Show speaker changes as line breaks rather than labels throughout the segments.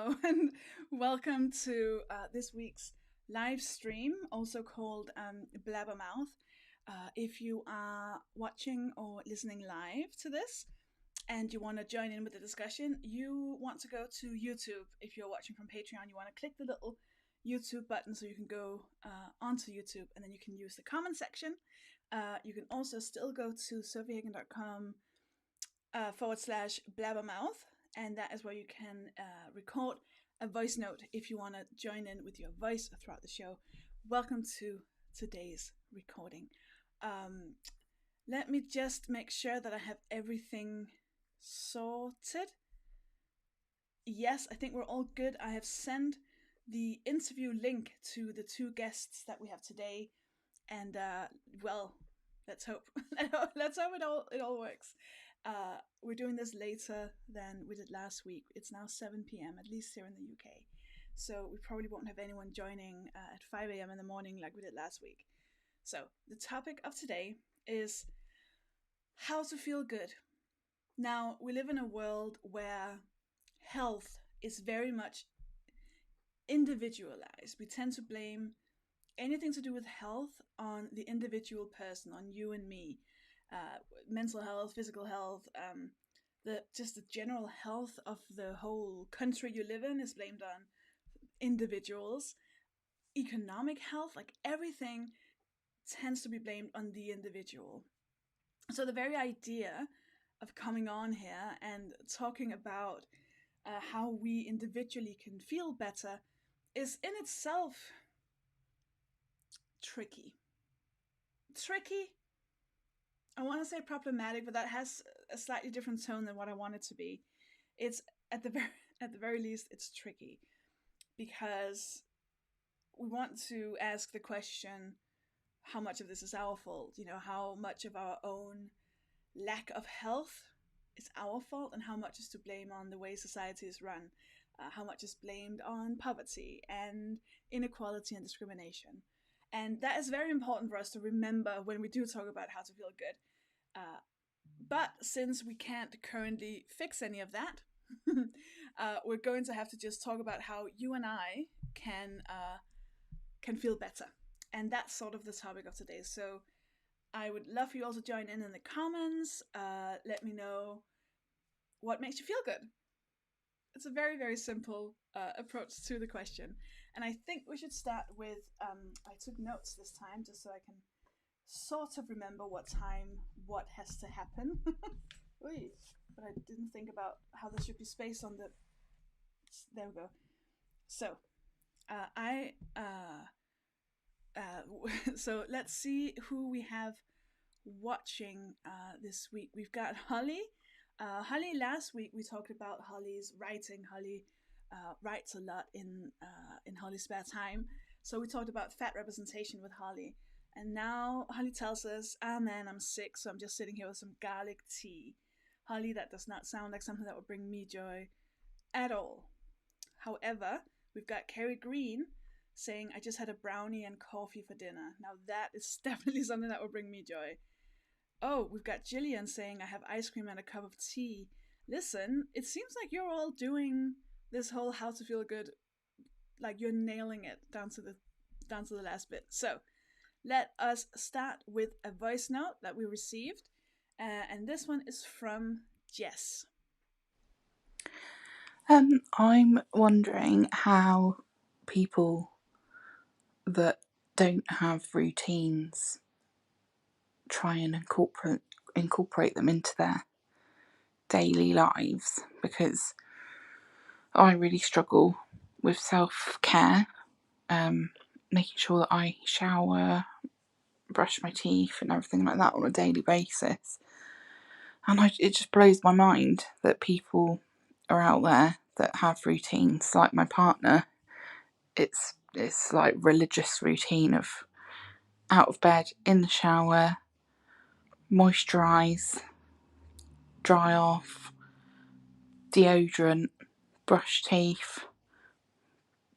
Hello, and welcome to this week's live stream, also called Blabbermouth. If you are watching or listening live to this and you want to join in with the discussion, you want to go to YouTube. If you're watching from Patreon, you want to click the little YouTube button so you can go onto YouTube and then you can use the comment section. You can also still go to sofiehagen.com /blabbermouth, and that is where you can record a voice note if you want to join in with your voice throughout the show. Welcome to today's recording. Let me just make sure that I have everything sorted. Yes, I think we're all good. I have sent the interview link to the two guests that we have today, and well, let's hope. Let's hope it all works. We're doing this later than we did last week. It's now 7 p.m., at least here in the UK. So we probably won't have anyone joining at 5 a.m. in the morning like we did last week. So the topic of today is how to feel good. Now, we live in a world where health is very much individualized. We tend to blame anything to do with health on the individual person, on you and me. Mental health, physical health, the general health of the whole country you live in is blamed on individuals. Economic health, like everything, tends to be blamed on the individual. So the very idea of coming on here and talking about how we individually can feel better is in itself tricky. I want to say problematic, but that has a slightly different tone than what I want it to be. It's at the very least, it's tricky because we want to ask the question: how much of this is our fault? You know, how much of our own lack of health is our fault, and how much is to blame on the way society is run? How much is blamed on poverty and inequality and discrimination? And that is very important for us to remember when we do talk about how to feel good. But since we can't currently fix any of that, we're going to have to just talk about how you and I can feel better. And that's sort of the topic of today. So I would love for you all to join in the comments. Let me know what makes you feel good. It's a very, very simple approach to the question. And I think we should start with, I took notes this time just so I can sort of remember what has to happen. Oy, but I didn't think about how there should be space on the, there we go. So, so let's see who we have watching this week. We've got Holly. Holly, last week we talked about Holly's writing. Holly writes a lot in Holly's spare time. So we talked about fat representation with Holly. And now Holly tells us, man, I'm sick, so I'm just sitting here with some garlic tea. Holly, that does not sound like something that would bring me joy at all. However, we've got Kiri Green saying, I just had a brownie and coffee for dinner. Now that is definitely something that will bring me joy. Oh, we've got Jillian saying, I have ice cream and a cup of tea. Listen, it seems like you're all doing this whole how to feel good, like you're nailing it down to the last bit. So let us start with a voice note that we received. And this one is from Jess.
I'm wondering how people that don't have routines try and incorporate them into their daily lives, because I really struggle with self-care, making sure that I shower, brush my teeth and everything like that on a daily basis. And it just blows my mind that people are out there that have routines. Like my partner, it's like religious routine of out of bed, in the shower, moisturise, dry off, deodorant, brush teeth,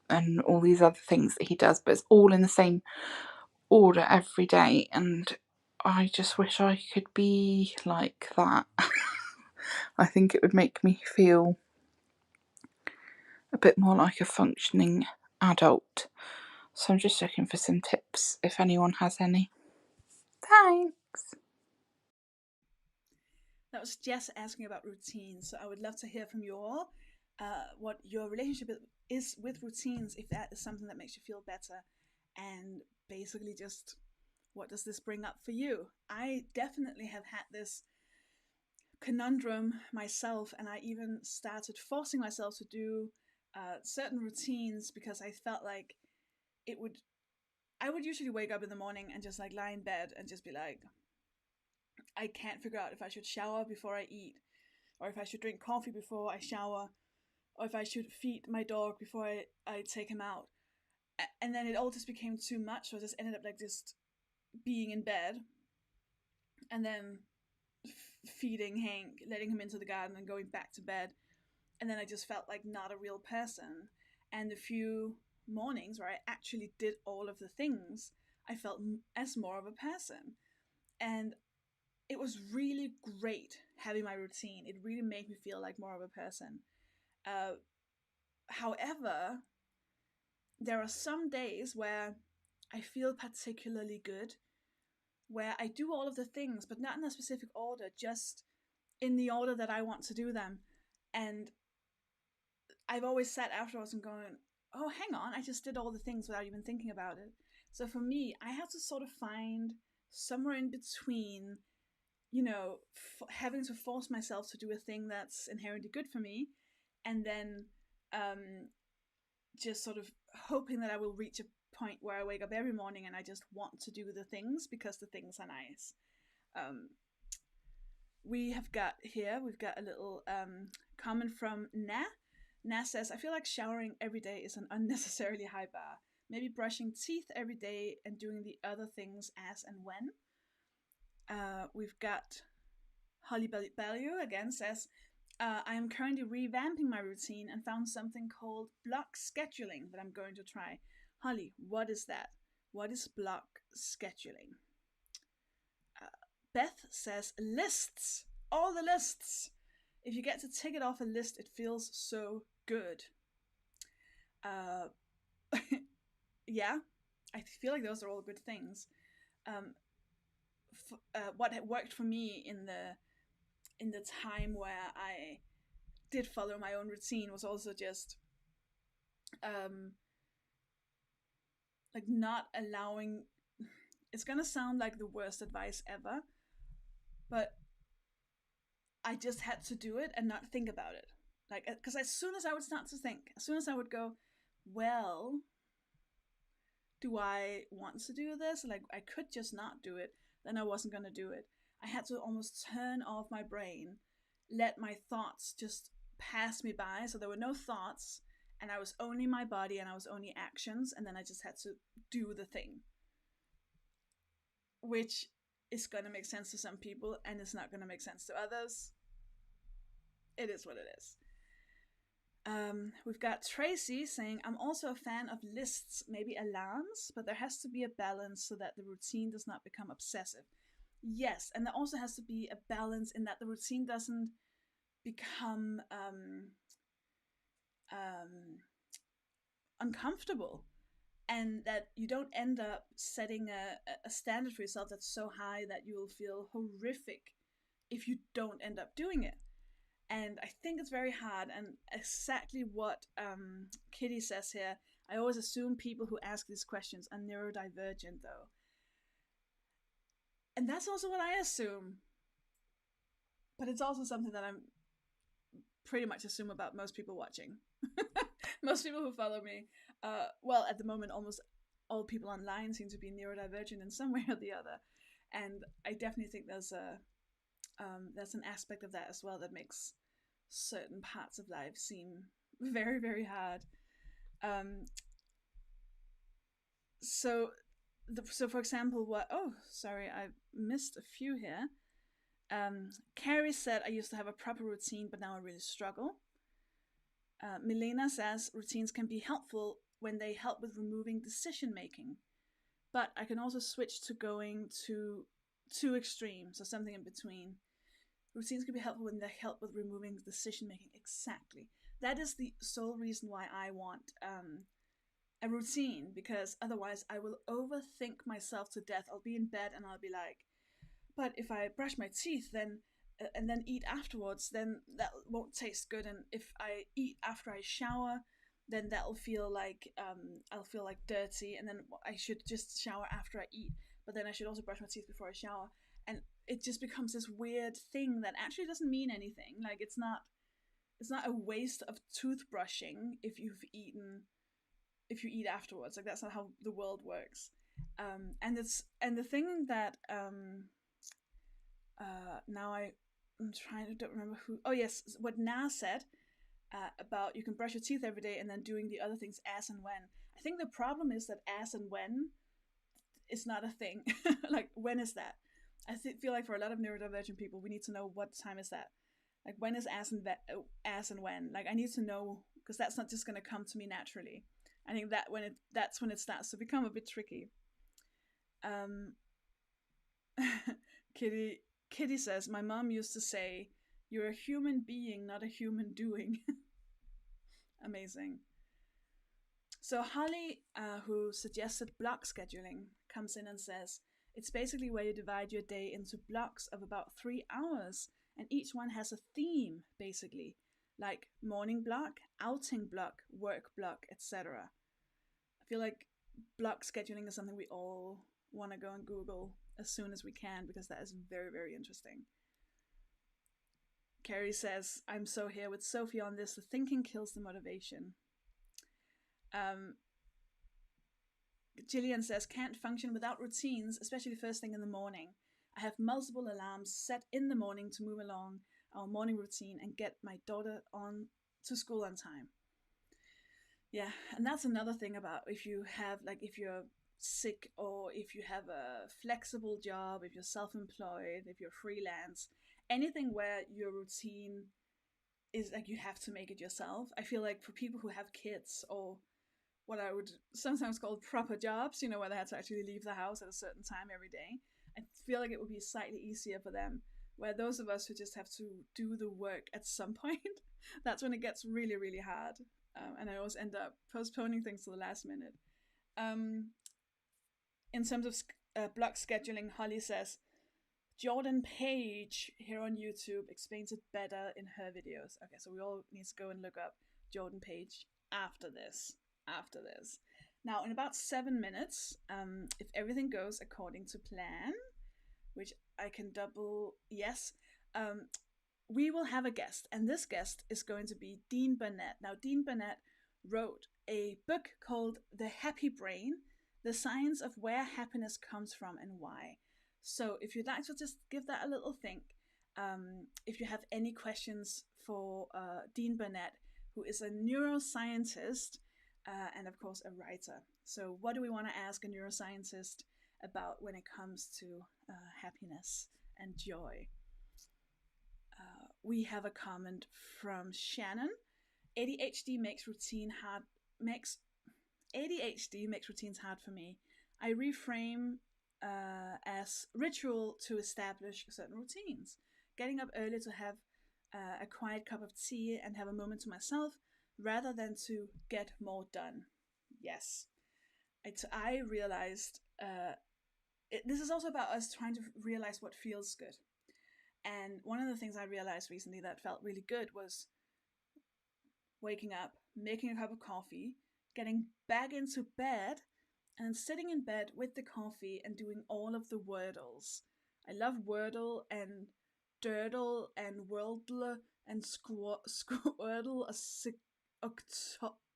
and all these other things that he does, but it's all in the same order every day, and I just wish I could be like that. I think it would make me feel a bit more like a functioning adult. So I'm just looking for some tips if anyone has any. Thanks.
That was Jess asking about routines, so I would love to hear from you all what your relationship is with routines, if that is something that makes you feel better, and basically just what does this bring up for you. I definitely have had this conundrum myself, and I even started forcing myself to do certain routines because I felt like I would usually wake up in the morning and just like lie in bed and just be like, I can't figure out if I should shower before I eat, or if I should drink coffee before I shower, or if I should feed my dog before I take him out. And then it all just became too much, so I just ended up like just being in bed and then feeding Hank, letting him into the garden, and going back to bed. And then I just felt like not a real person. And the few mornings where I actually did all of the things, I felt as more of a person. And it was really great having my routine. It really made me feel like more of a person. However, there are some days where I feel particularly good, where I do all of the things, but not in a specific order, just in the order that I want to do them. And I've always sat afterwards and going, oh, hang on, I just did all the things without even thinking about it. So for me, I have to sort of find somewhere in between, having to force myself to do a thing that's inherently good for me, and then just sort of hoping that I will reach a point where I wake up every morning and I just want to do the things because the things are nice. We've got a little comment from Na. Na says, I feel like showering every day is an unnecessarily high bar. Maybe brushing teeth every day and doing the other things as and when. We've got Holly Bellew again says, I am currently revamping my routine and found something called block scheduling that I'm going to try. Holly, what is that? What is block scheduling? Beth says, lists. All the lists. If you get to tick it off a list, it feels so good. Yeah, I feel like those are all good things. What had worked for me in the time where I did follow my own routine was also just like not allowing, it's gonna sound like the worst advice ever, but I just had to do it and not think about it. Like, because as soon as I would start to think, as soon as I would go, well, do I want to do this? Like, I could just not do it, then I wasn't gonna do it. I had to almost turn off my brain, let my thoughts just pass me by, so there were no thoughts, and I was only my body and I was only actions, and then I just had to do the thing. Which is gonna make sense to some people and it's not gonna make sense to others. It is what it is. We've got Tracy saying, I'm also a fan of lists, maybe alarms, but there has to be a balance so that the routine does not become obsessive. Yes, and there also has to be a balance in that the routine doesn't become uncomfortable, and that you don't end up setting a standard for yourself that's so high that you will feel horrific if you don't end up doing it. And I think it's very hard, and exactly what Kitty says here, I always assume people who ask these questions are neurodivergent, though. And that's also what I assume. But it's also something that I'm pretty much assume about most people watching. Most people who follow me, well, at the moment, almost all people online seem to be neurodivergent in some way or the other. And I definitely think there's an aspect of that as well that makes certain parts of life seem very, very hard. So for example, I missed a few here. Kiri said, I used to have a proper routine, but now I really struggle. Milena says, routines can be helpful when they help with removing decision making, but I can also switch to going to two extremes or something in between. Routines can be helpful when they help with removing decision making. Exactly. that is the sole reason why I want a routine, because otherwise I will overthink myself to death. I'll be in bed and I'll be like, but if I brush my teeth, then and then eat afterwards, then that won't taste good. And if I eat after I shower, then that'll feel like I'll feel like dirty. And then I should just shower after I eat, but then I should also brush my teeth before I shower. And it just becomes this weird thing that actually doesn't mean anything. Like it's not a waste of toothbrushing if you eat afterwards. Like that's not how the world works. And the thing that now I'm trying to don't remember who. Oh yes, what Na said about you can brush your teeth every day and then doing the other things as and when. I think the problem is that as and when is not a thing. Like when is that? I feel like for a lot of neurodivergent people, we need to know what time is that. Like when is as and when? Like I need to know, because that's not just going to come to me naturally. I think that that's when it starts to become a bit tricky. Kitty says, my mom used to say, you're a human being, not a human doing. Amazing. So Holly, who suggested block scheduling, comes in and says, it's basically where you divide your day into blocks of about 3 hours, and each one has a theme, basically, like morning block, outing block, work block, etc. I feel like block scheduling is something we all want to go and Google as soon as we can, because that is very, very interesting. Kiri says, I'm so here with Sofie on this. The thinking kills the motivation. Gillian says, can't function without routines, especially first thing in the morning. I have multiple alarms set in the morning to move along our morning routine and get my daughter on to school on time. Yeah, and that's another thing about if you're sick, or if you have a flexible job, if you're self-employed, if you're freelance, anything where your routine is like you have to make it yourself. I feel like for people who have kids, or what I would sometimes call proper jobs, where they had to actually leave the house at a certain time every day, I feel like it would be slightly easier for them. Where those of us who just have to do the work at some point, that's when it gets really, really hard. And I always end up postponing things to the last minute. In terms of block scheduling, Holly says, Jordan Page here on YouTube explains it better in her videos. Okay, so we all need to go and look up Jordan Page after this. Now, in about 7 minutes, if everything goes according to plan, which I can double yes, we will have a guest, and this guest is going to be Dean Burnett. Now, Dean Burnett wrote a book called The Happy Brain, The Science of Where Happiness Comes From and Why. So if you'd like to just give that a little think, if you have any questions for Dean Burnett, who is a neuroscientist and of course a writer. So what do we want to ask a neuroscientist about when it comes to happiness and joy? We have a comment from Shannon. ADHD makes routines hard for me. I reframe as ritual to establish certain routines. Getting up early to have a quiet cup of tea and have a moment to myself, rather than to get more done. Yes. I realized this is also about us trying to realize what feels good. And one of the things I realized recently that felt really good was waking up, making a cup of coffee, getting back into bed, and sitting in bed with the coffee and doing all of the wordles. I love Wordle and Durdle and Worldle and Squirtle,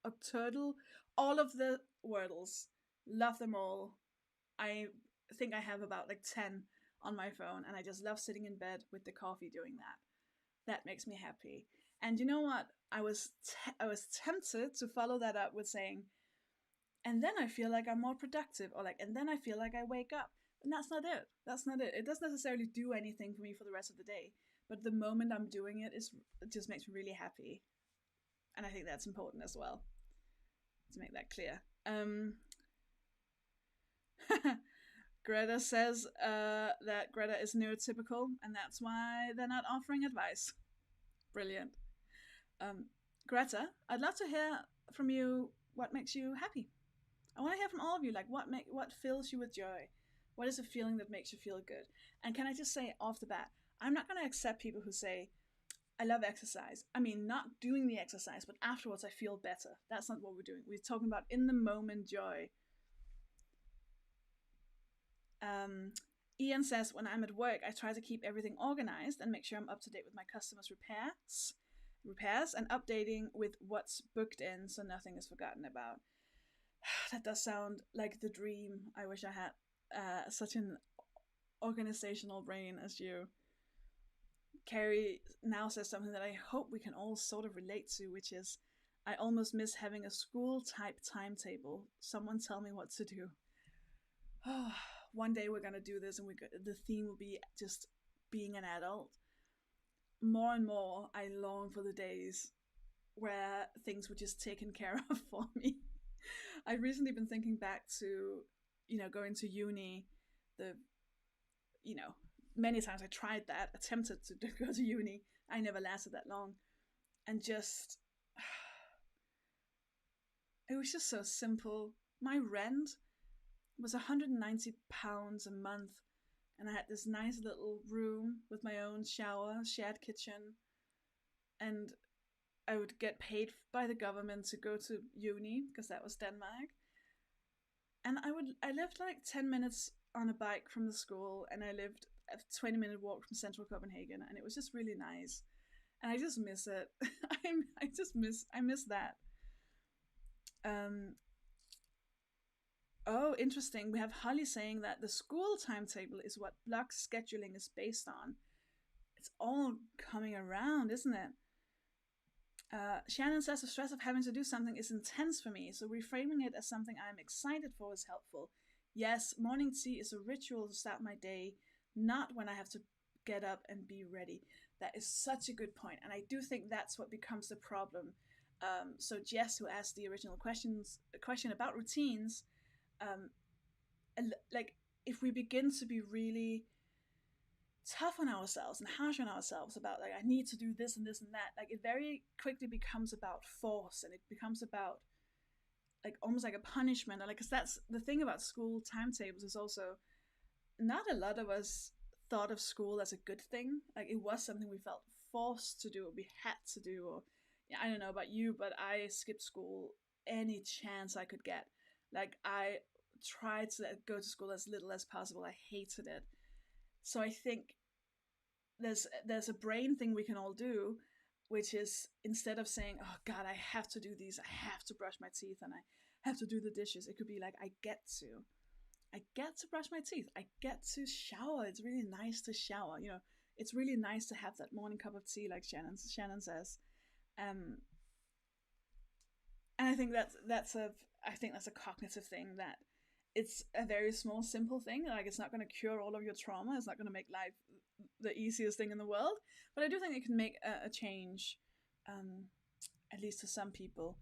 Octurdle, all of the Wordles. Love them all. I think I have about 10 on my phone, and I just love sitting in bed with the coffee doing that. That makes me happy. And you know what? I was tempted to follow that up with saying, and then I feel like I'm more productive, or and then I feel like I wake up. And that's not it. It doesn't necessarily do anything for me for the rest of the day. But the moment I'm doing it, it just makes me really happy. And I think that's important as well, to make that clear. Greta says that Greta is neurotypical, and that's why they're not offering advice. Brilliant. Greta, I'd love to hear from you what makes you happy. I want to hear from all of you, like what fills you with joy? What is a feeling that makes you feel good? And can I just say off the bat, I'm not going to accept people who say, I love exercise. I mean, not doing the exercise, but afterwards I feel better. That's not what we're doing. We're talking about in the moment joy. Ian says, when I'm at work, I try to keep everything organized and make sure I'm up to date with my customers' repairs and updating with what's booked in so nothing is forgotten about. That does sound like the dream. I wish I had such an organizational brain as you. Kiri now says something that I hope we can all sort of relate to, which is, I almost miss having a school-type timetable. Someone tell me what to do. Oh, one day we're gonna do this, and the theme will be just being an adult. More and more, I long for the days where things were just taken care of for me. I've recently been thinking back to, going to uni. Many times I tried that, attempted to go to uni. I never lasted that long. And just, it was just so simple. My rent was £190 a month. And I had this nice little room with my own shower, shared kitchen. And I would get paid by the government to go to uni, because that was Denmark. And I lived like 10 minutes on a bike from the school, and I lived a 20-minute walk from central Copenhagen, and it was just really nice. And I just miss it. I miss that. Oh, interesting. We have Holly saying that the school timetable is what block scheduling is based on. It's all coming around, isn't it? Shannon says the stress of having to do something is intense for me, so reframing it as something I'm excited for is helpful. Yes, morning tea is a ritual to start my day, not when I have to get up and be ready. That is such a good point, and I do think that's what becomes the problem. So Jess, who asked the original question about routines, like if we begin to be really tough on ourselves and harsh on ourselves about, like, I need to do this and this and that, like it very quickly becomes about force, and it becomes about like almost like a punishment. Like, because that's the thing about school timetables, is also not a lot of us thought of school as a good thing. Like, it was something we felt forced to do, or we had to do, or I don't know about you, but I skipped school any chance I could get. Like, I tried to go to school as little as possible. I hated it. So I think there's a brain thing we can all do, which is, instead of saying, oh God, I have to do these, I have to brush my teeth, and I have to do the dishes, it could be like, I get to brush my teeth, I get to shower. It's really nice to shower. It's really nice to have that morning cup of tea, like Shannon says. And I think that's a cognitive thing, that it's a very small, simple thing. Like, it's not going to cure all of your trauma. It's not going to make life the easiest thing in the world. But I do think it can make a change, at least to some people.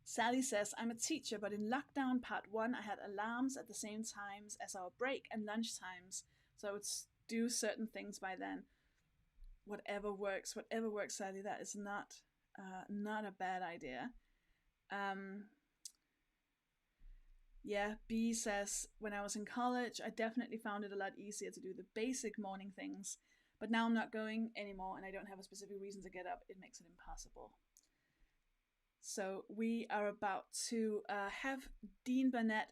Sally says, I'm a teacher, but in lockdown part 1, I had alarms at the same times as our break and lunch times. So I would do certain things by then. Whatever works, Sally. That is not a bad idea. Yeah, B says, when I was in college, I definitely found it a lot easier to do the basic morning things, but now I'm not going anymore and I don't have a specific reason to get up. It makes it impossible. So we are about to have Dean Burnett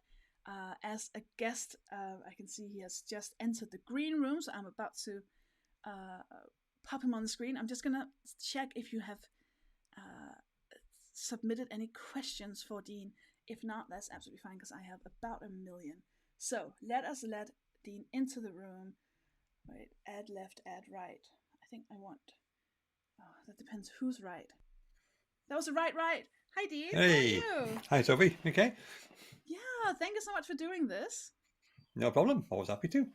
as a guest. I can see he has just entered the green room, so I'm about to pop him on the screen. I'm just going to check if you have submitted any questions for Dean. If not, that's absolutely fine, because I have about 1 million. So let us let Dean into the room. Wait, add left, add right. I think I want... that depends who's right. That was a right. Hi, Dean.
Hey.
How are you?
Hi, Sofie. Okay.
Yeah, thank you so much for doing this.
No problem. Always happy to.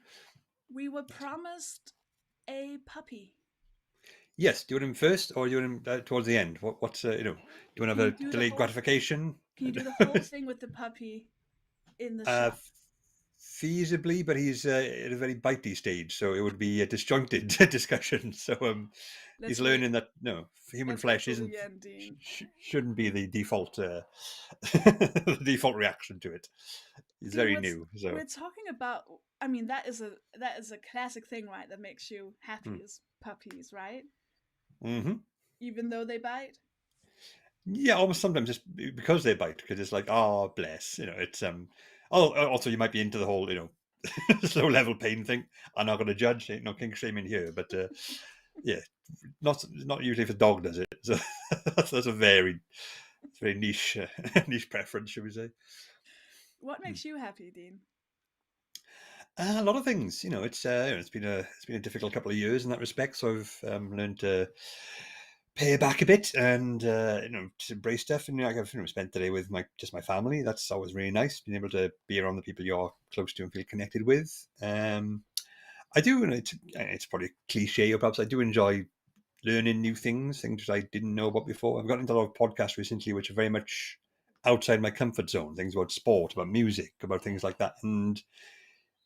We were promised a puppy.
Yes. Do you want him first, or do you want him towards the end? What's do you want to have a delayed gratification?
Can you do the whole thing with the puppy in the shot?
feasibly, but he's at a very bitey stage, so it would be a disjointed discussion. So he's
Let's wait.
learning that no, human
Let's wait
flesh
till
isn't
the end, Dean.
shouldn't be the default the default reaction to it. He's
Dean,
very
what's
new, so
we're talking about? I mean, that is a classic thing, right? That makes you happy
mm.
is puppies, right?
Hmm.
Even though they bite.
Yeah, almost sometimes just because they bite, because it's like, oh, bless, it's Oh, also you might be into the whole, slow level pain thing. I'm not going to judge, ain't no kink shaming here, but yeah, not usually if a dog does it. So that's a very niche niche preference, should we say?
What
Hmm.
makes you happy, Dean?
A lot of things, it's been a difficult couple of years in that respect. So I've learned to pay back a bit and to embrace stuff. And I've spent the day with my family. That's always really nice, being able to be around the people you're close to and feel connected with. I do, and it's probably cliche, or perhaps I do enjoy learning new things I didn't know about before. I've gotten into a lot of podcasts recently, which are very much outside my comfort zone. Things about sport, about music, about things like that, and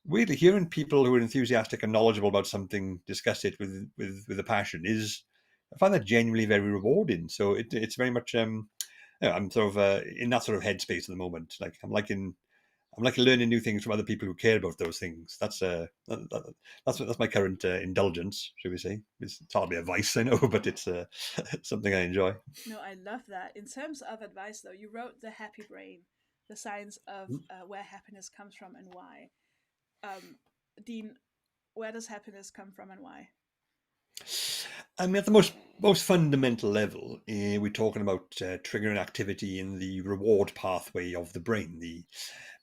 weirdly hearing people who are enthusiastic and knowledgeable about something discuss it with a passion is, I find that genuinely very rewarding. So it's very much I'm sort of in that sort of headspace at the moment. Like I'm like learning new things from other people who care about those things. That's my current indulgence, should we say? It's hardly a vice, I know, but it's something I enjoy.
No, I love that. In terms of advice, though, you wrote The Happy Brain, the science of where happiness comes from and why. Um, Dean, where does happiness come from and why?
I mean, at the most fundamental level, we're talking about triggering activity in the reward pathway of the brain, the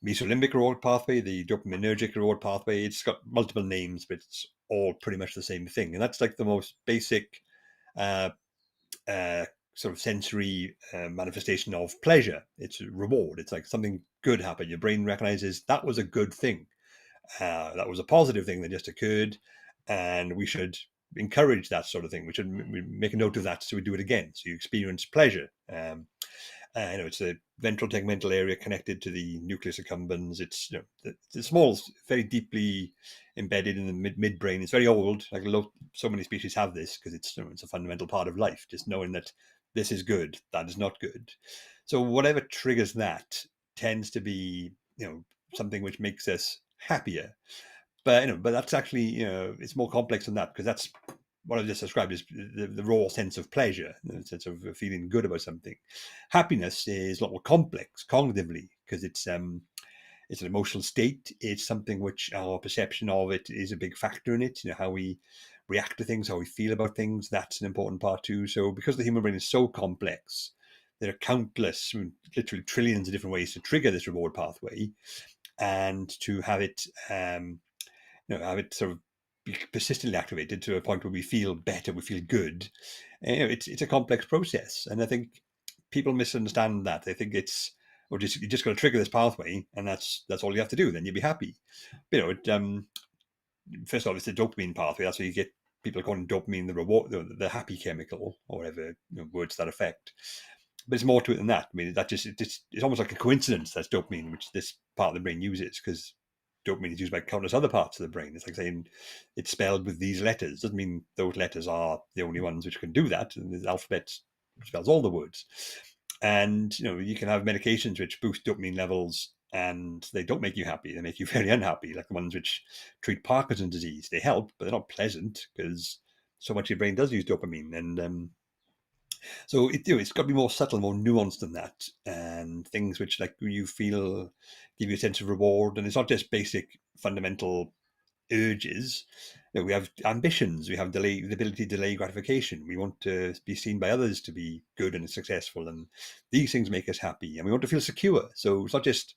mesolimbic reward pathway, the dopaminergic reward pathway. It's got multiple names, but it's all pretty much the same thing. And that's like the most basic uh, uh, sort of sensory manifestation of pleasure. It's a reward. It's like something good happened. Your brain recognizes that was a good thing. That was a positive thing that just occurred, and we should encourage that sort of thing. We should make a note of that so we do it again. So you experience pleasure. It's a ventral tegmental area connected to the nucleus accumbens. It's the small, very deeply embedded in the midbrain. It's very old. Like so many species have this because it's a fundamental part of life. Just knowing that this is good, that is not good. So whatever triggers that tends to be something which makes us happier. But that's actually it's more complex than that, because that's what I've just described is the raw sense of pleasure, the sense of feeling good about something. Happiness is a lot more complex cognitively, because it's an emotional state. It's something which our perception of it is a big factor in it. How we react to things, how we feel about things, that's an important part too. So because the human brain is so complex, there are countless, literally trillions of different ways to trigger this reward pathway, and to have it have it sort of be persistently activated to a point where we feel better, we feel good. It's a complex process, and I think people misunderstand that. They think it's, or just you just got to trigger this pathway, and that's all you have to do. Then you'll be happy. First of all, it's the dopamine pathway. That's where you get people calling dopamine the reward, the happy chemical, or whatever words to that effect. But it's more to it than that. I mean, it's almost like a coincidence that's dopamine, which this part of the brain uses, because dopamine is used by countless other parts of the brain. It's like saying it's spelled with these letters. Doesn't mean those letters are the only ones which can do that. And the alphabet spells all the words. And you can have medications which boost dopamine levels, and they don't make you happy. They make you very unhappy, like the ones which treat Parkinson's disease. They help, but they're not pleasant, because so much of your brain does use dopamine. And so it's got to be more subtle, more nuanced than that, and things which like you feel give you a sense of reward. And it's not just basic fundamental urges. We have ambitions. We have the ability to delay gratification. We want to be seen by others to be good and successful, and these things make us happy. And we want to feel secure. So it's not just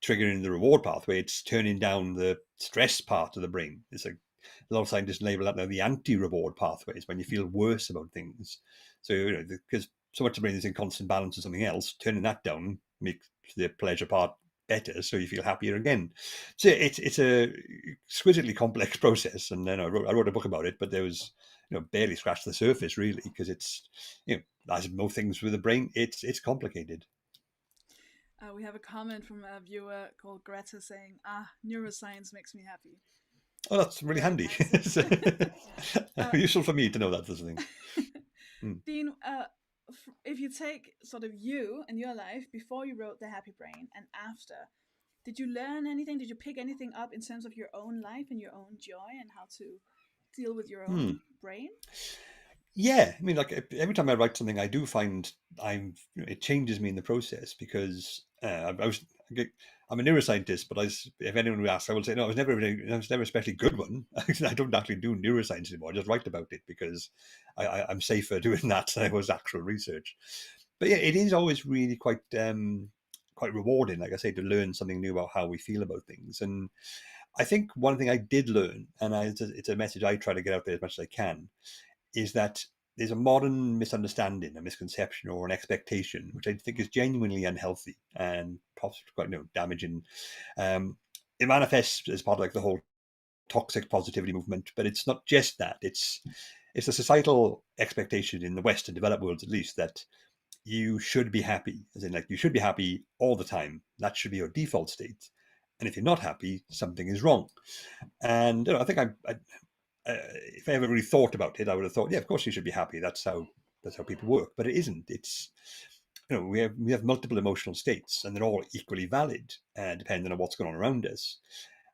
triggering the reward pathway; it's turning down the stress part of the brain. It's like a lot of scientists label that now the anti-reward pathways, when you feel worse about things. So because so much of the brain is in constant balance with something else, turning that down makes the pleasure part better, so you feel happier again. So it's a exquisitely complex process, and then I wrote a book about it, but there was barely scratched the surface really, because it's as most things with the brain, it's complicated.
We have a comment from a viewer called Greta saying, neuroscience makes me happy.
Oh, that's really handy.
Nice.
Useful for me to know that sort of thing.
Dean, if you take sort of you and your life before you wrote The Happy Brain and after, did you learn anything? Did you pick anything up in terms of your own life and your own joy and how to deal with your own brain?
Yeah, I mean, like every time I write something, I do find it changes me in the process because I'm a neuroscientist, but if anyone who asks, I will say no. I was never a especially good one. I don't actually do neuroscience anymore. I just write about it because I'm safer doing that than I was actual research. But yeah, it is always really quite rewarding, like I say, to learn something new about how we feel about things. And I think one thing I did learn, and it's a message I try to get out there as much as I can, is that there's a modern misunderstanding, a misconception, or an expectation, which I think is genuinely unhealthy and possibly quite damaging. It manifests as part of like the whole toxic positivity movement, but it's not just that. It's a societal expectation in the Western developed worlds, at least, that you should be happy, as in like you should be happy all the time. That should be your default state. And if you're not happy, something is wrong. And I think if I ever really thought about it, I would have thought, yeah, of course you should be happy. That's how people work. But it isn't. It's we have multiple emotional states, and they're all equally valid, depending on what's going on around us.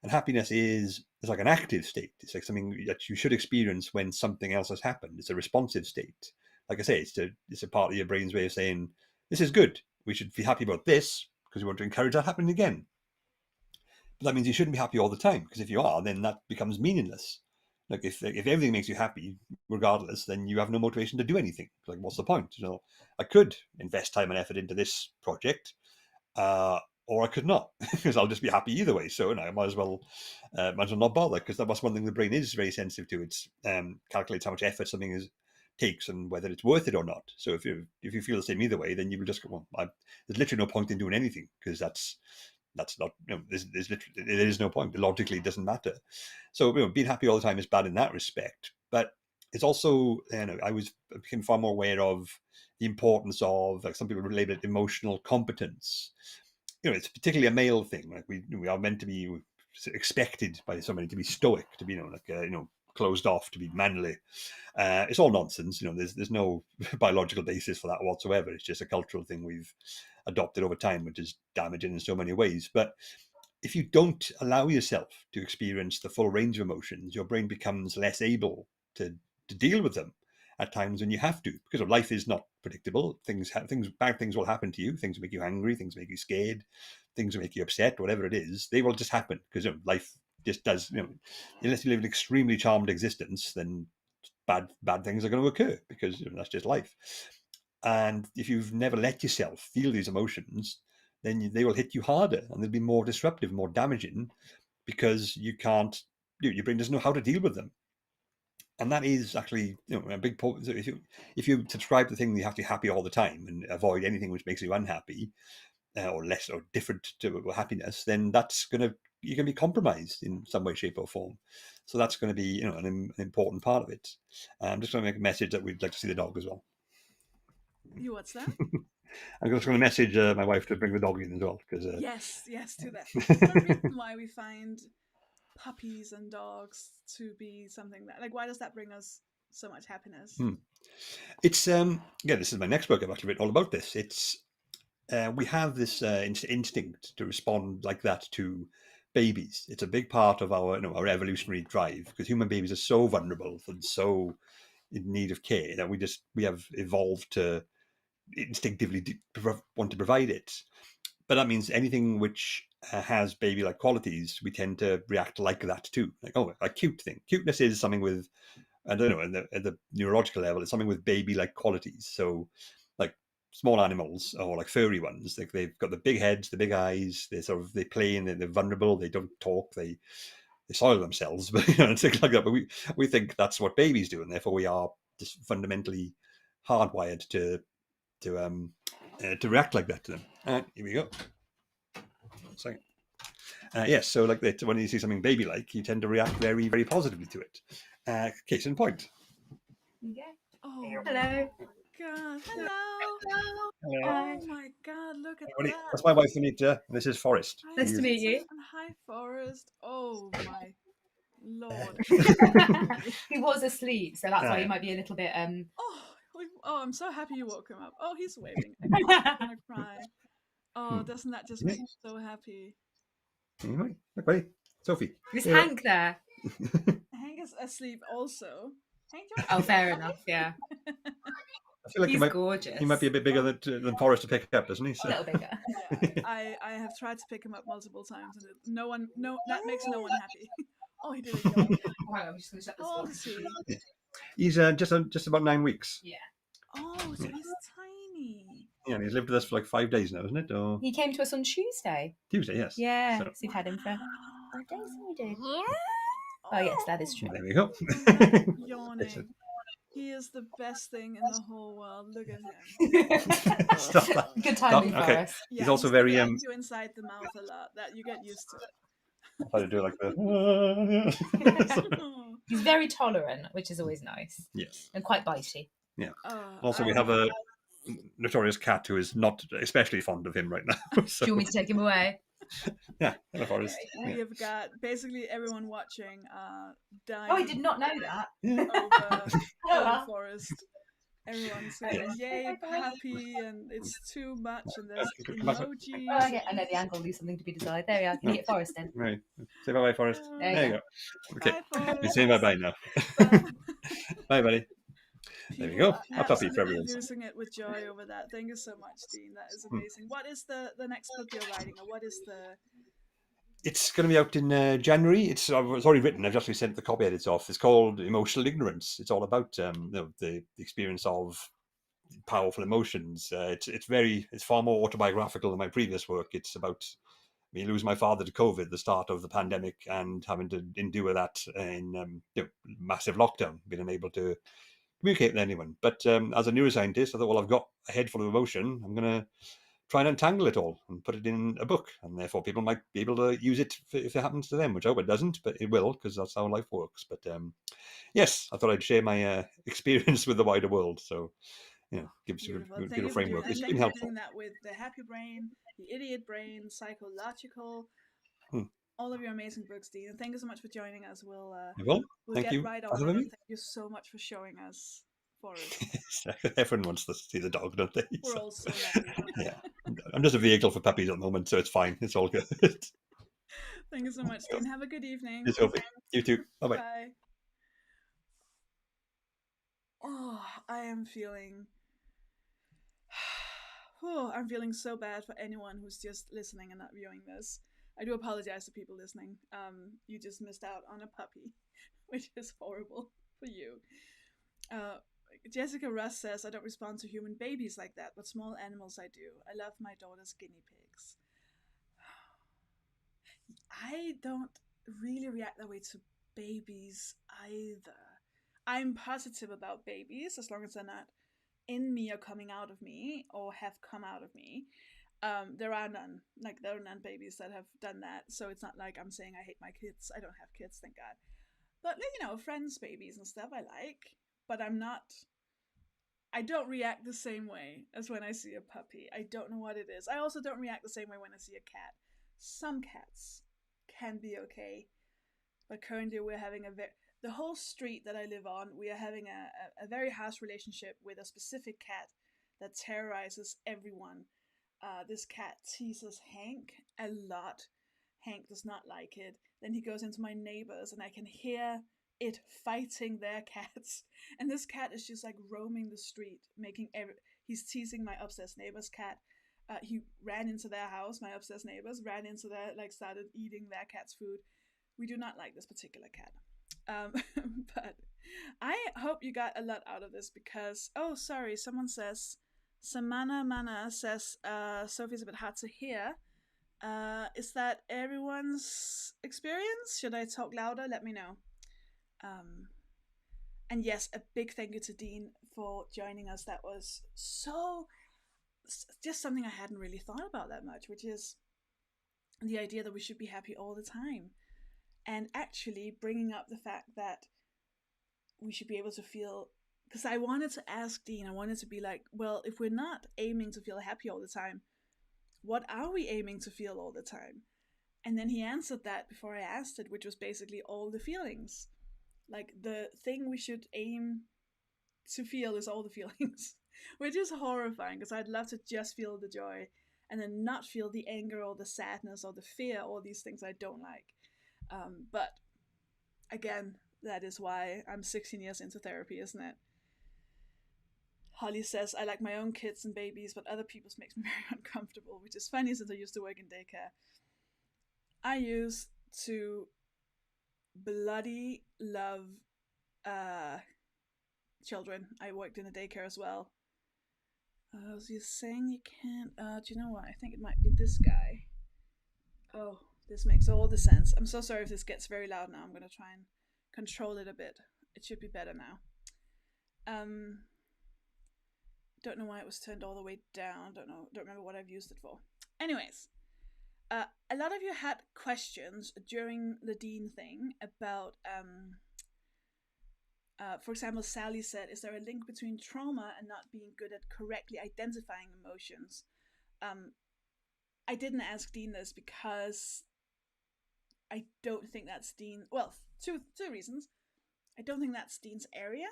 And happiness is like an active state. It's like something that you should experience when something else has happened. It's a responsive state. Like I say, it's a part of your brain's way of saying this is good. We should be happy about this because we want to encourage that happening again. But that means you shouldn't be happy all the time, because if you are, then that becomes meaningless. Like if everything makes you happy, regardless, then you have no motivation to do anything. Like, what's the point? I could invest time and effort into this project, or I could not, because I'll just be happy either way. So I might as well not bother, because that's one thing the brain is very sensitive to. It's calculates how much effort something takes and whether it's worth it or not. So if you feel the same either way, then you will just go, well, there's literally no point in doing anything, because that's not, there's literally, there is no point. Logically, it doesn't matter. So being happy all the time is bad in that respect. But it's also, I became far more aware of the importance of, like some people label it emotional competence. It's particularly a male thing. Like we are meant to be expected by somebody to be stoic, to be closed off, to be manly. It's all nonsense. There's no biological basis for that whatsoever. It's just a cultural thing we've adopted over time, which is damaging in so many ways. But if you don't allow yourself to experience the full range of emotions, your brain becomes less able to deal with them at times when you have to, because life is not predictable. Bad things will happen to you. Things will make you angry. Things make you scared. Things will make you upset. Whatever it is, they will just happen, because life just does. Unless you live an extremely charmed existence, then bad things are going to occur, because that's just life. And if you've never let yourself feel these emotions, then they will hit you harder, and they'll be more disruptive, more damaging, because you can't. Your brain doesn't know how to deal with them. And that is actually, a big point. So if you subscribe to the thing that you have to be happy all the time and avoid anything which makes you unhappy, or less or different to happiness, then you're going to be compromised in some way, shape, or form. So that's going to be, an important part of it. I'm just going to make a message that we'd like to see the dog as well.
You what's that?
I'm just going to message my wife to bring the dog in as well, because
yes, do that. Is there a reason why we find puppies and dogs to be something that, like, why does that bring us so much happiness?
It's this is my next book. I've actually written all about this. It's we have this instinct to respond like that to babies. It's a big part of our our evolutionary drive, because human babies are so vulnerable and so in need of care that we have evolved to instinctively want to provide it. But that means anything which has baby-like qualities, we tend to react like that too. Like, a cute thing. Cuteness is something with, I don't know, at the neurological level, it's something with baby-like qualities. So, like small animals, or like furry ones, like they've got the big heads, the big eyes. They play and they're vulnerable. They don't talk. They soil themselves, but and things like that. But we think that's what babies do, and therefore we are just fundamentally hardwired to react like that to them. And here we go. Second. Yes, so like that, when you see something baby-like, you tend to react very, very positively to it. Case in point.
Okay.
Oh,
Hello.
God. Hello.
Hello.
Oh my God, look at
Everybody,
that.
that's my wife, Anita. This is Forrest.
Nice to meet you.
And hi, Forrest. Oh my Lord.
He was asleep, so that's why he
Right.
might be a little bit.
Oh, I'm so happy you woke him up. Oh, he's waving. I'm gonna cry. Oh, doesn't that just make me so happy?
Anyway, look, buddy. Sophie.
Is
Yeah.
Hank there?
Hank is asleep also. Hank, do you
Oh,
want to
fair enough. Yeah,
I feel like
he's gorgeous.
he might be a bit bigger than Forrest to pick up, isn't he? So.
A little bigger.
Yeah, I have tried to pick him up multiple times, and that makes no one happy. Oh, he did it.
Oh, hang on, I'm just going to shut this
How
door.
old is he?
He's just about 9 weeks.
Yeah.
Oh, so he's tiny.
Yeah, and he's lived with us for like 5 days now, isn't it? Or
He came to us on Tuesday.
Tuesday, yes.
Yeah,
So,
so we've had him for 5 days. We did. Oh yes, that is true.
there we go.
Yawning. He is the best thing in the whole world. Look at him.
Stop that.
Good timing
Stop.
for
Okay.
us.
Yeah,
He's also very
you inside the mouth a lot. That you get used to it.
I'll try to do like the.
He's very tolerant, which is always nice,
Yes.
and quite bitey.
Yeah.
Oh,
Also, we have a notorious cat who is not especially fond of him right now. So,
Do you want me to take him away?
yeah, hello, Forrest.
We
Yeah.
have got basically everyone watching dying
Oh, I did not know that.
over Forest. Everyone's saying, yay, puppy, and it's too much, and there's emojis.
Oh, okay. I know the angle leaves something to be desired. There we are. Can you hit Forrest then?
Right. Say bye-bye, Forrest.
There
There
you
you go. Okay.
Bye, Forrest.
You're saying bye-bye now. Bye, buddy. There we go.
People
A
are
puppy for
absolutely
everyone.
losing it with joy over that. Thank you so much, Dean. That is amazing. What is the next book you're writing, or what is the...
It's going to be out in January. It's already written. I've just sent the copy edits off. It's called Emotional Ignorance. It's all about the experience of powerful emotions. It's far more autobiographical than my previous work. It's about me losing my father to COVID, the start of the pandemic, and having to endure that in massive lockdown, being unable to communicate with anyone. But as a neuroscientist, I thought, well, I've got a head full of emotion. I'm going to try and untangle it all and put it in a book, and therefore people might be able to use it if it happens to them, which I hope it doesn't, but it will, because that's how life works. But yes, I thought I'd share my experience with the wider world. So, give a framework. It's been helpful.
Doing that with the happy brain, the idiot brain, psychological, all of your amazing books, Dean. And thank you so much for joining us. We'll
Thank
get
you.
right on it. Thank you so much for showing us Forrest.
Everyone wants to see the dog, don't they?
We're all so lucky.
Yeah, I'm just a vehicle for puppies at the moment, so it's fine. It's all good.
Thank you so much, Dean. Have a good evening.
You too. Bye-bye.
Bye. Oh, I am feeling... I'm feeling so bad for anyone who's just listening and not viewing this. I do apologize to people listening. You just missed out on a puppy, which is horrible for you. Jessica Russ says, I don't respond to human babies like that, but small animals I do. I love my daughter's guinea pigs. I don't really react that way to babies either. I'm positive about babies as long as they're not in me or coming out of me or have come out of me. There are none. There are none babies that have done that. So it's not like I'm saying I hate my kids. I don't have kids, thank God. But, friends' babies and stuff I like. But I don't react the same way as when I see a puppy. I don't know what it is. I also don't react the same way when I see a cat. Some cats can be okay. But currently we're having the whole street that I live on, we are having a very harsh relationship with a specific cat that terrorizes everyone. This cat teases Hank a lot. Hank does not like it. Then he goes into my neighbors and I can hear it fighting their cats. And this cat is just roaming the street, he's teasing my upstairs neighbor's cat. He ran into their house, my upstairs neighbors, ran into their, started eating their cat's food. We do not like this particular cat. But I hope you got a lot out of this because, someone says, Samana Mana says, Sophie's a bit hard to hear. Is that everyone's experience? Should I talk louder? Let me know. And yes, a big thank you to Dean for joining us. That was just something I hadn't really thought about that much, which is the idea that we should be happy all the time. And actually bringing up the fact that we should be able to feel, because I wanted to ask Dean, I wanted to be like, well, if we're not aiming to feel happy all the time, what are we aiming to feel all the time? And then he answered that before I asked it, which was basically all the feelings. Like, the thing we should aim to feel is all the feelings, which is horrifying, because I'd love to just feel the joy and then not feel the anger or the sadness or the fear, all these things I don't like. But again, that is why I'm 16 years into therapy, isn't it? Holly says, I like my own kids and babies, but other people's makes me very uncomfortable, which is funny since I used to work in daycare. I used to bloody love children. I worked in a daycare as well. So you're saying you can't... do you know what? I think it might be this guy. Oh, this makes all the sense. I'm so sorry if this gets very loud now. I'm going to try and control it a bit. It should be better now. Don't know why it was turned all the way down. Don't remember what I've used it for. Anyways, a lot of you had questions during the Dean thing about, for example, Sally said, is there a link between trauma and not being good at correctly identifying emotions? I didn't ask Dean this because I don't think that's Dean. Well, two reasons. I don't think that's Dean's area.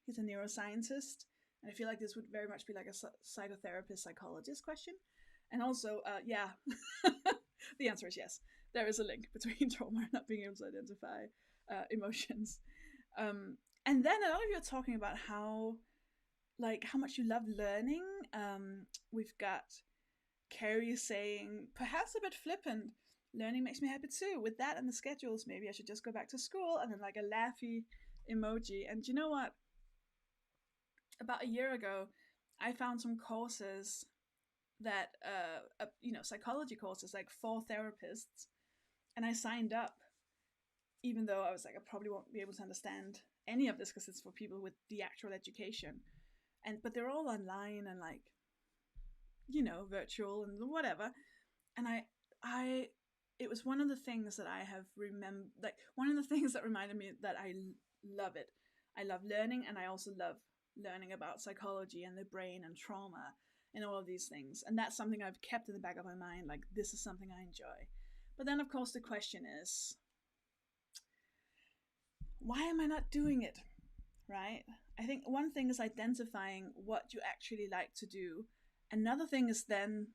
He's a neuroscientist, and I feel like this would very much be like a psychotherapist, psychologist question. And also, yeah, the answer is yes. There is a link between trauma and not being able to identify emotions. And then a lot of you are talking about how much you love learning. We've got Kiri saying, perhaps a bit flippant, learning makes me happy too. With that and the schedules, maybe I should just go back to school, and then like a laughy emoji. And you know what? About a year ago, I found some courses that, psychology courses, like for therapists, and I signed up, even though I was like, I probably won't be able to understand any of this because it's for people with the actual education. But they're all online and like, virtual and whatever. And it was one of the things that I have remembered, like one of the things that reminded me that I love it. I love learning, and I also love learning about psychology and the brain and trauma and all of these things. And that's something I've kept in the back of my mind, like this is something I enjoy. But then of course the question is, why am I not doing it? Right? I think one thing is identifying what you actually like to do. Another thing is then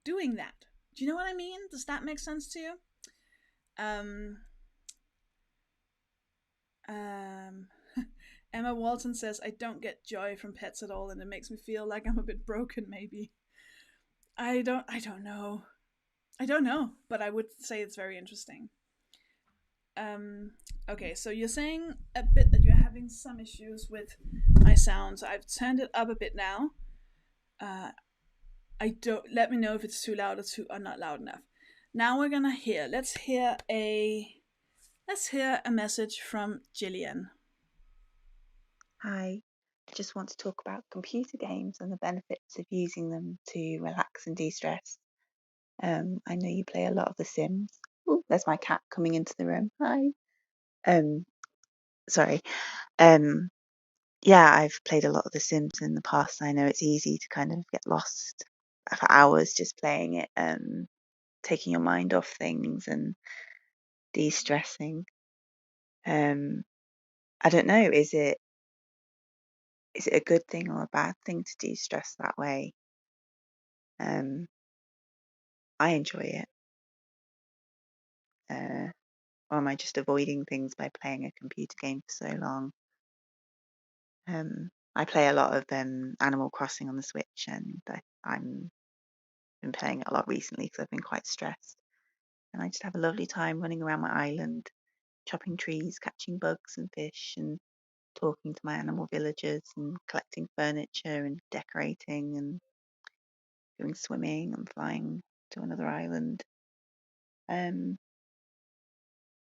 doing that. Do you know what I mean? Does that make sense to you? Emma Walton says, I don't get joy from pets at all, and it makes me feel like I'm a bit broken, maybe. I don't know. I don't know, but I would say it's very interesting. Okay, so you're saying a bit that you're having some issues with my sound, so I've turned it up a bit now. Let me know if it's too loud or not loud enough. Now we're gonna let's hear a message from Gillian.
Hi, I just want to talk about computer games and the benefits of using them to relax and de-stress. I know you play a lot of The Sims. Oh, there's my cat coming into the room. Hi. Sorry. Yeah, I've played a lot of The Sims in the past. I know it's easy to kind of get lost for hours just playing it, taking your mind off things and de-stressing. I don't know, is it a good thing or a bad thing to de-stress that way? I enjoy it. Or am I just avoiding things by playing a computer game for so long? I play a lot of Animal Crossing on the Switch, and I'm been playing it a lot recently because I've been quite stressed. And I just have a lovely time running around my island, chopping trees, catching bugs and fish, and talking to my animal villagers, and collecting furniture and decorating and going swimming and flying to another island.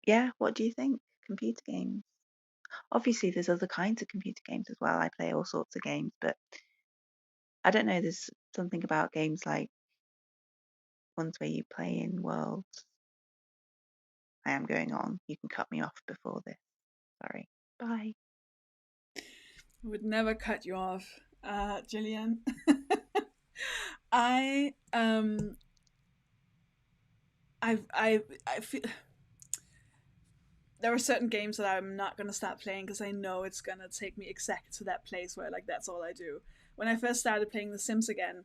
Yeah, what do you think? Computer games? Obviously, there's other kinds of computer games as well. I play all sorts of games, but I don't know. There's something about games like ones where you play in worlds. I am going on. You can cut me off before this. Sorry. Bye.
I would never cut you off, Gillian. I I feel there are certain games that I'm not going to start playing because I know it's going to take me exactly to that place where like that's all I do. When I first started playing The Sims again,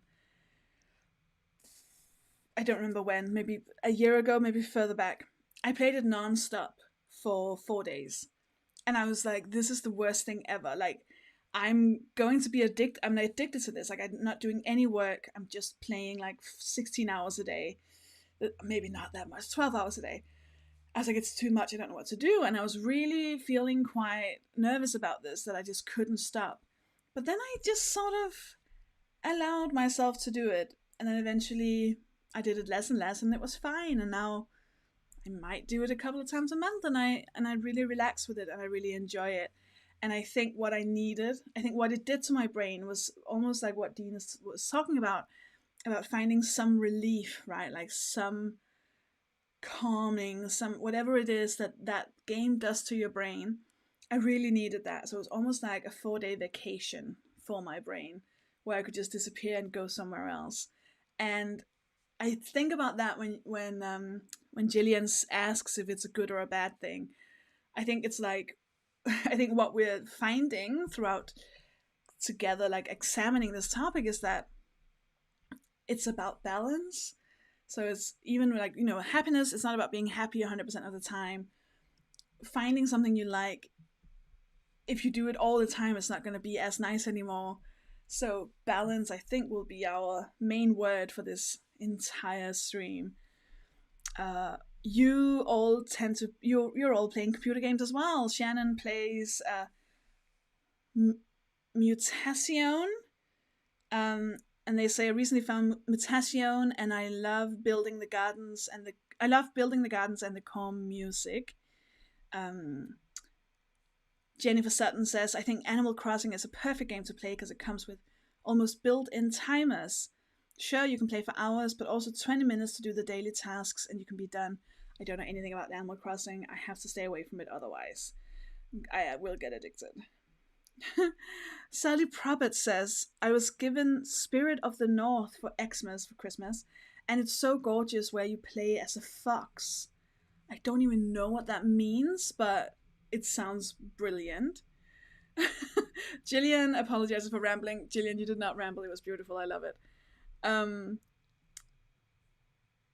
I don't remember when, maybe a year ago, maybe further back, I played it non-stop for 4 days. And I was like, this is the worst thing ever. Like, I'm going to be addicted. I'm addicted to this. Like, I'm not doing any work. I'm just playing like 16 hours a day. Maybe not that much, 12 hours a day. I was like, it's too much. I don't know what to do. And I was really feeling quite nervous about this, that I just couldn't stop. But then I just sort of allowed myself to do it. And then eventually I did it less and less, and it was fine. And now I might do it a couple of times a month, and I really relax with it, and I really enjoy it. And I think what I needed, I think what it did to my brain was almost like what Dean was talking about finding some relief, right? Like some calming, some whatever it is that game does to your brain. I really needed that. So it was almost like a 4-day vacation for my brain, where I could just disappear and go somewhere else. And I think about that when Gillian asks if it's a good or a bad thing. I think it's like, I think what we're finding throughout together, like examining this topic, is that it's about balance. So it's even like, happiness, it's not about being happy 100% of the time. Finding something you like, if you do it all the time, it's not going to be as nice anymore. So balance, I think, will be our main word for this entire stream. You all you're all playing computer games as well. Shannon plays Mutation, and they say, I recently found Mutation, and I love building the gardens and the calm music. Jennifer Sutton says, I think Animal Crossing is a perfect game to play because it comes with almost built-in timers. Sure, you can play for hours, but also 20 minutes to do the daily tasks and you can be done. I don't know anything about Animal Crossing. I have to stay away from it otherwise. I will get addicted. Sally Probert says, I was given Spirit of the North for Xmas for Christmas, and it's so gorgeous where you play as a fox. I don't even know what that means, but it sounds brilliant. Gillian apologizes for rambling. Gillian, you did not ramble. It was beautiful. I love it.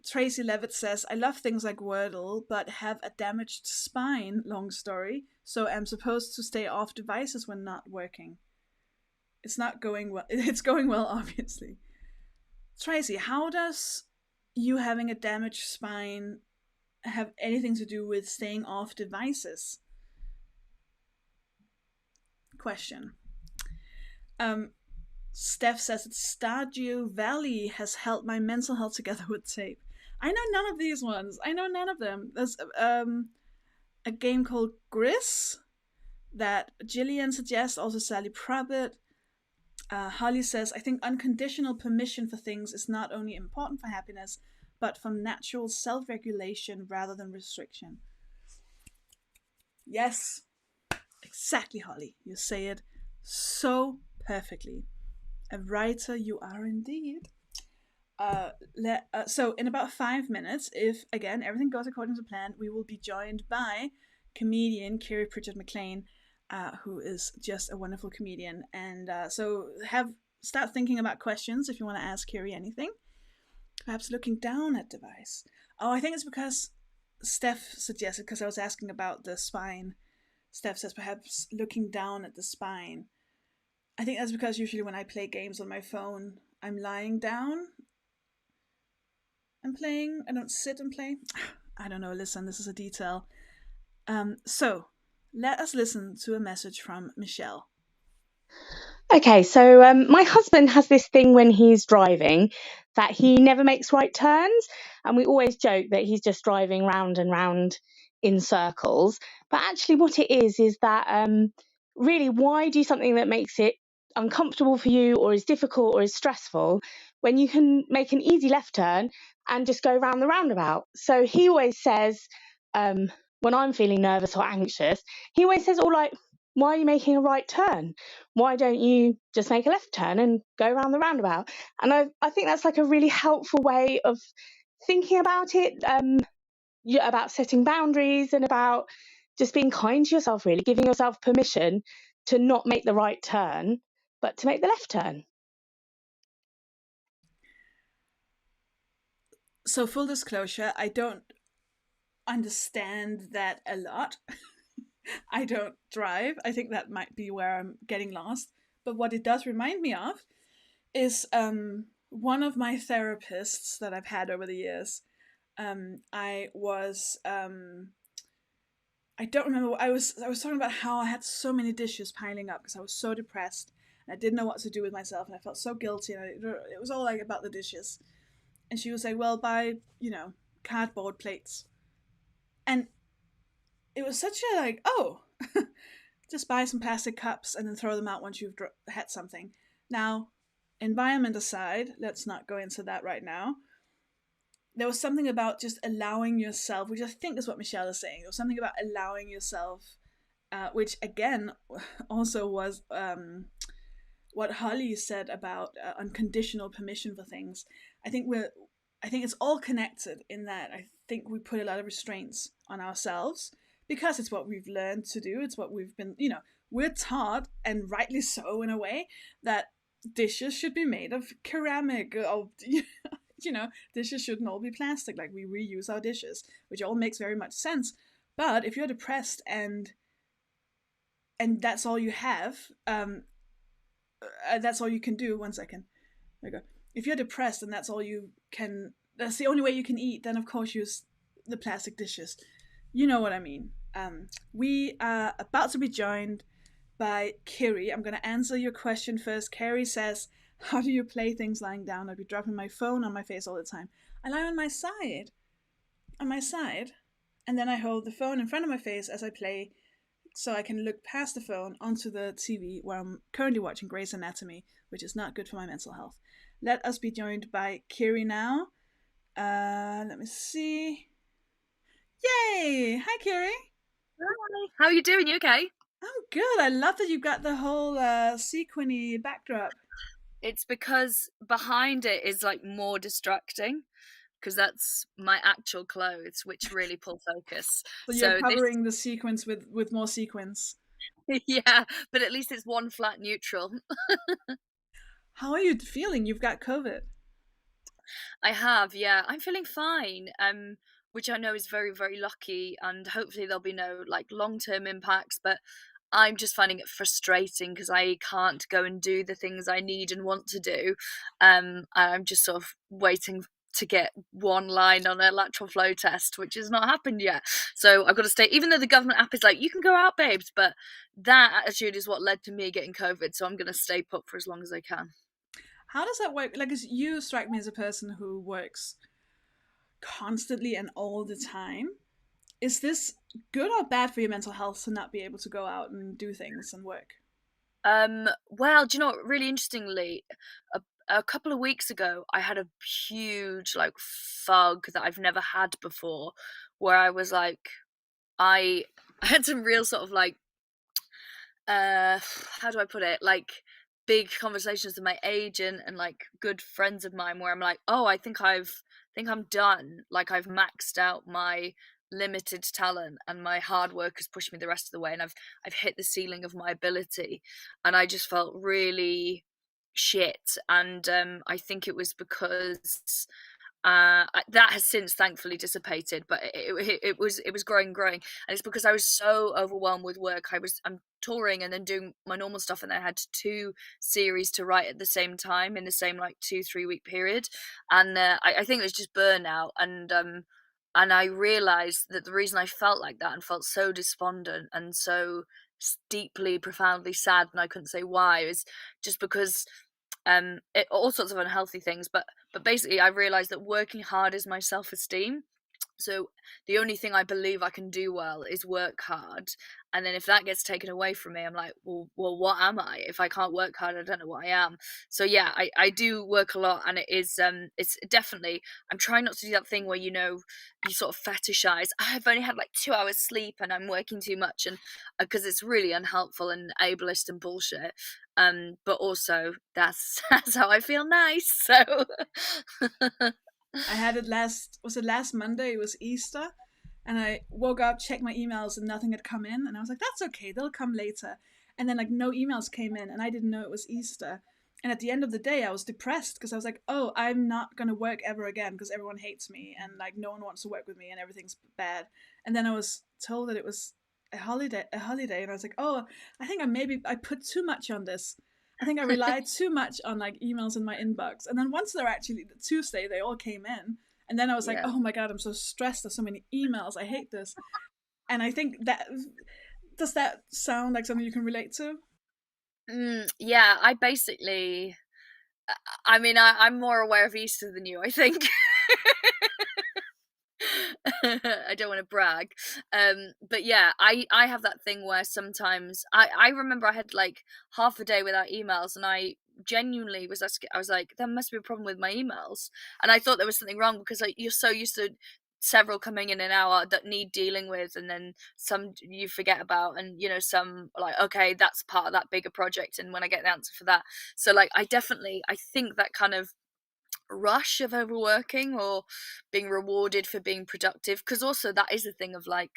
Tracy Levitt says, I love things like Wordle, but have a damaged spine, long story, so I'm supposed to stay off devices when not working. It's not going well. It's going well, obviously. Tracy, how does you having a damaged spine have anything to do with staying off devices? Question. Steph says that Stardew Valley has held my mental health together with tape. I know none of these ones. I know none of them. There's a game called Gris that Gillian suggests, also Sally Probert. Holly says, I think unconditional permission for things is not only important for happiness, but for natural self-regulation rather than restriction. Yes, exactly, Holly. You say it so perfectly. A writer you are indeed. So in about 5 minutes, if again everything goes according to plan, we will be joined by comedian Kiri Pritchard-McLean, who is just a wonderful comedian. And so start thinking about questions if you want to ask Kiri anything. Perhaps looking down at device. Oh, I think it's because Steph suggested, because I was asking about the spine. Steph says perhaps looking down at the spine. I think that's because usually when I play games on my phone, I'm lying down and playing. I don't sit and play. I don't know, listen, this is a detail. So, let us listen to a message from Michelle.
Okay, so my husband has this thing when he's driving that he never makes right turns, and we always joke that he's just driving round and round in circles. But actually what it is that really, why do something that makes it uncomfortable for you or is difficult or is stressful when you can make an easy left turn and just go round the roundabout? So he always says, when I'm feeling nervous or anxious, he always says, why are you making a right turn? Why don't you just make a left turn and go around the roundabout? And I think that's like a really helpful way of thinking about it, about setting boundaries and about just being kind to yourself, really, giving yourself permission to not make the right turn, but to make the left turn.
So full disclosure, I don't understand that a lot. I don't drive. I think that might be where I'm getting lost. But what it does remind me of is one of my therapists that I've had over the years. I don't remember. I was talking about how I had so many dishes piling up because I was so depressed and I didn't know what to do with myself and I felt so guilty and it was all like about the dishes. And she was like, "Well, buy cardboard plates," and it was such a like, oh, just buy some plastic cups and then throw them out once you've had something. Now, environment aside, let's not go into that right now. There was something about just allowing yourself, which I think is what Michelle is saying. There was something about allowing yourself, which again also was what Holly said about unconditional permission for things. I think it's all connected in that I think we put a lot of restraints on ourselves because it's what we've learned to do. It's what we've been, we're taught, and rightly so in a way, that dishes should be made of ceramic or dishes shouldn't all be plastic. Like, we reuse our dishes, which all makes very much sense. But if you're depressed and that's all you have, that's all you can do. 1 second. There we go. If you're depressed and that's the only way you can eat, then of course use the plastic dishes. You know what I mean. We are about to be joined by Kiri. I'm going to answer your question first. Kiri says, "How do you play things lying down? I'd be dropping my phone on my face all the time. I lie on my side, and then I hold the phone in front of my face as I play, so I can look past the phone onto the TV where I'm currently watching Grey's Anatomy, which is not good for my mental health." Let us be joined by Kiri now. Let me see. Yay! Hi, Kiri.
Hi. How are you doing? You okay?
I'm good. I love that you've got the whole sequiny backdrop.
It's because behind it is like more distracting, because that's my actual clothes, which really pull focus.
So you're covering the sequence with more sequins.
Yeah, but at least it's one flat neutral.
How are you feeling? You've got COVID.
I have, yeah. I'm feeling fine, which I know is very, very lucky, and hopefully there'll be no like long-term impacts, but I'm just finding it frustrating because I can't go and do the things I need and want to do. I'm just sort of waiting to get one line on a lateral flow test, which has not happened yet. So I've got to stay, even though the government app is like, you can go out, babes, but that attitude is what led to me getting COVID. So I'm going to stay put for as long as I can.
How does that work? Like, you strike me as a person who works constantly and all the time. Is this good or bad for your mental health to not be able to go out and do things and work?
Well, do you know what, really interestingly, a couple of weeks ago, I had a huge like fog that I've never had before, where I was like, I had some real sort of like, how do I put it? Like big conversations with my agent and like good friends of mine, where I'm like, oh, I think I'm done. Like, I've maxed out my limited talent and my hard work has pushed me the rest of the way, and I've hit the ceiling of my ability, and I just felt really shit. And I think it was because that has since thankfully dissipated, but it was growing, and it's because I was so overwhelmed with work. I'm touring and then doing my normal stuff, and I had 2 series to write at the same time in the same like 2-3 week period, and I think it was just burnout, and I realized that the reason I felt like that and felt so despondent and so deeply, profoundly sad, and I couldn't say why, is just because all sorts of unhealthy things, but basically I realized that working hard is my self-esteem. So the only thing I believe I can do well is work hard, and then if that gets taken away from me, I'm like, well, what am I? If I can't work hard, I don't know what I am. So yeah, I do work a lot, and it is it's definitely, I'm trying not to do that thing where you sort of fetishize, I've only had like 2 hours sleep and I'm working too much, and because it's really unhelpful and ableist and bullshit. But also that's how I feel nice. So
I had it last Monday? It was Easter. And I woke up, checked my emails, and nothing had come in. And I was like, that's okay, they'll come later. And then, like, no emails came in, and I didn't know it was Easter. And at the end of the day, I was depressed because I was like, oh, I'm not going to work ever again because everyone hates me and, like, no one wants to work with me and everything's bad. And then I was told that it was a holiday. And I was like, oh, I think I put too much on this. I think I relied too much on, like, emails in my inbox. And then once they're actually, Tuesday, they all came in. And then I was like, oh my God, I'm so stressed. There's so many emails. I hate this. And I think does that sound like something you can relate to?
Yeah, I basically, I mean, I'm more aware of Easter than you, I think. I don't want to brag. But yeah, I have that thing where sometimes I remember I had like half a day without emails, and I genuinely was like, there must be a problem with my emails. And I thought there was something wrong because you're so used to several coming in and out that need dealing with, and then some you forget about, and some like, okay, that's part of that bigger project, and when I get the answer for that. So like I think that kind of rush of overworking or being rewarded for being productive, because also that is the thing of like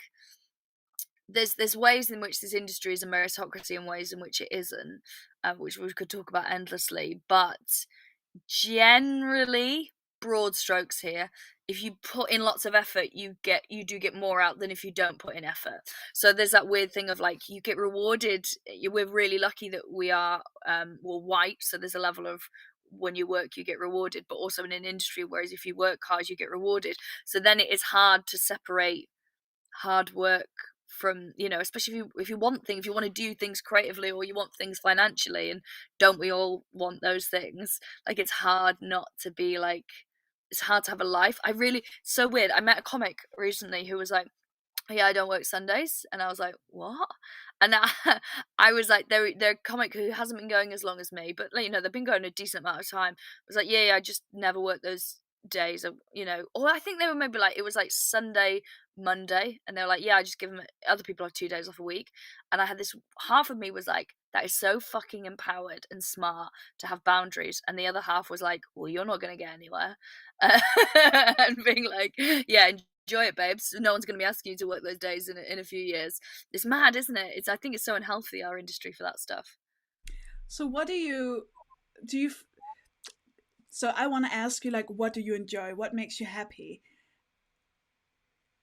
there's ways in which this industry is a meritocracy and ways in which it isn't, which we could talk about endlessly, but generally, broad strokes here, if you put in lots of effort, you do get more out than if you don't put in effort. So there's that weird thing of like you get rewarded. We're really lucky that we are white, so there's a level of when you work you get rewarded, but also in an industry whereas if you work hard you get rewarded. So then it is hard to separate hard work from, especially if you want things, if you want to do things creatively or you want things financially, and don't we all want those things? Like it's hard not to be like, it's hard to have a life. So weird. I met a comic recently who was like, yeah, I don't work Sundays. And I was like, what? And I was like, they're a comic who hasn't been going as long as me, but they've been going a decent amount of time. I was like, yeah, I just never work those days of, or I think they were maybe like, it was like Sunday, Monday, and they were like, yeah, I just give them, other people have 2 days off a week. And I had this, half of me was like, that is so fucking empowered and smart to have boundaries, and the other half was like, well, you're not going to get anywhere. And being like, yeah, enjoy it, babes, no one's going to be asking you to work those days in a few years. It's mad, isn't it? I think it's so unhealthy, our industry, for that stuff.
So what do you so I want to ask you, like, what do you enjoy? What makes you happy?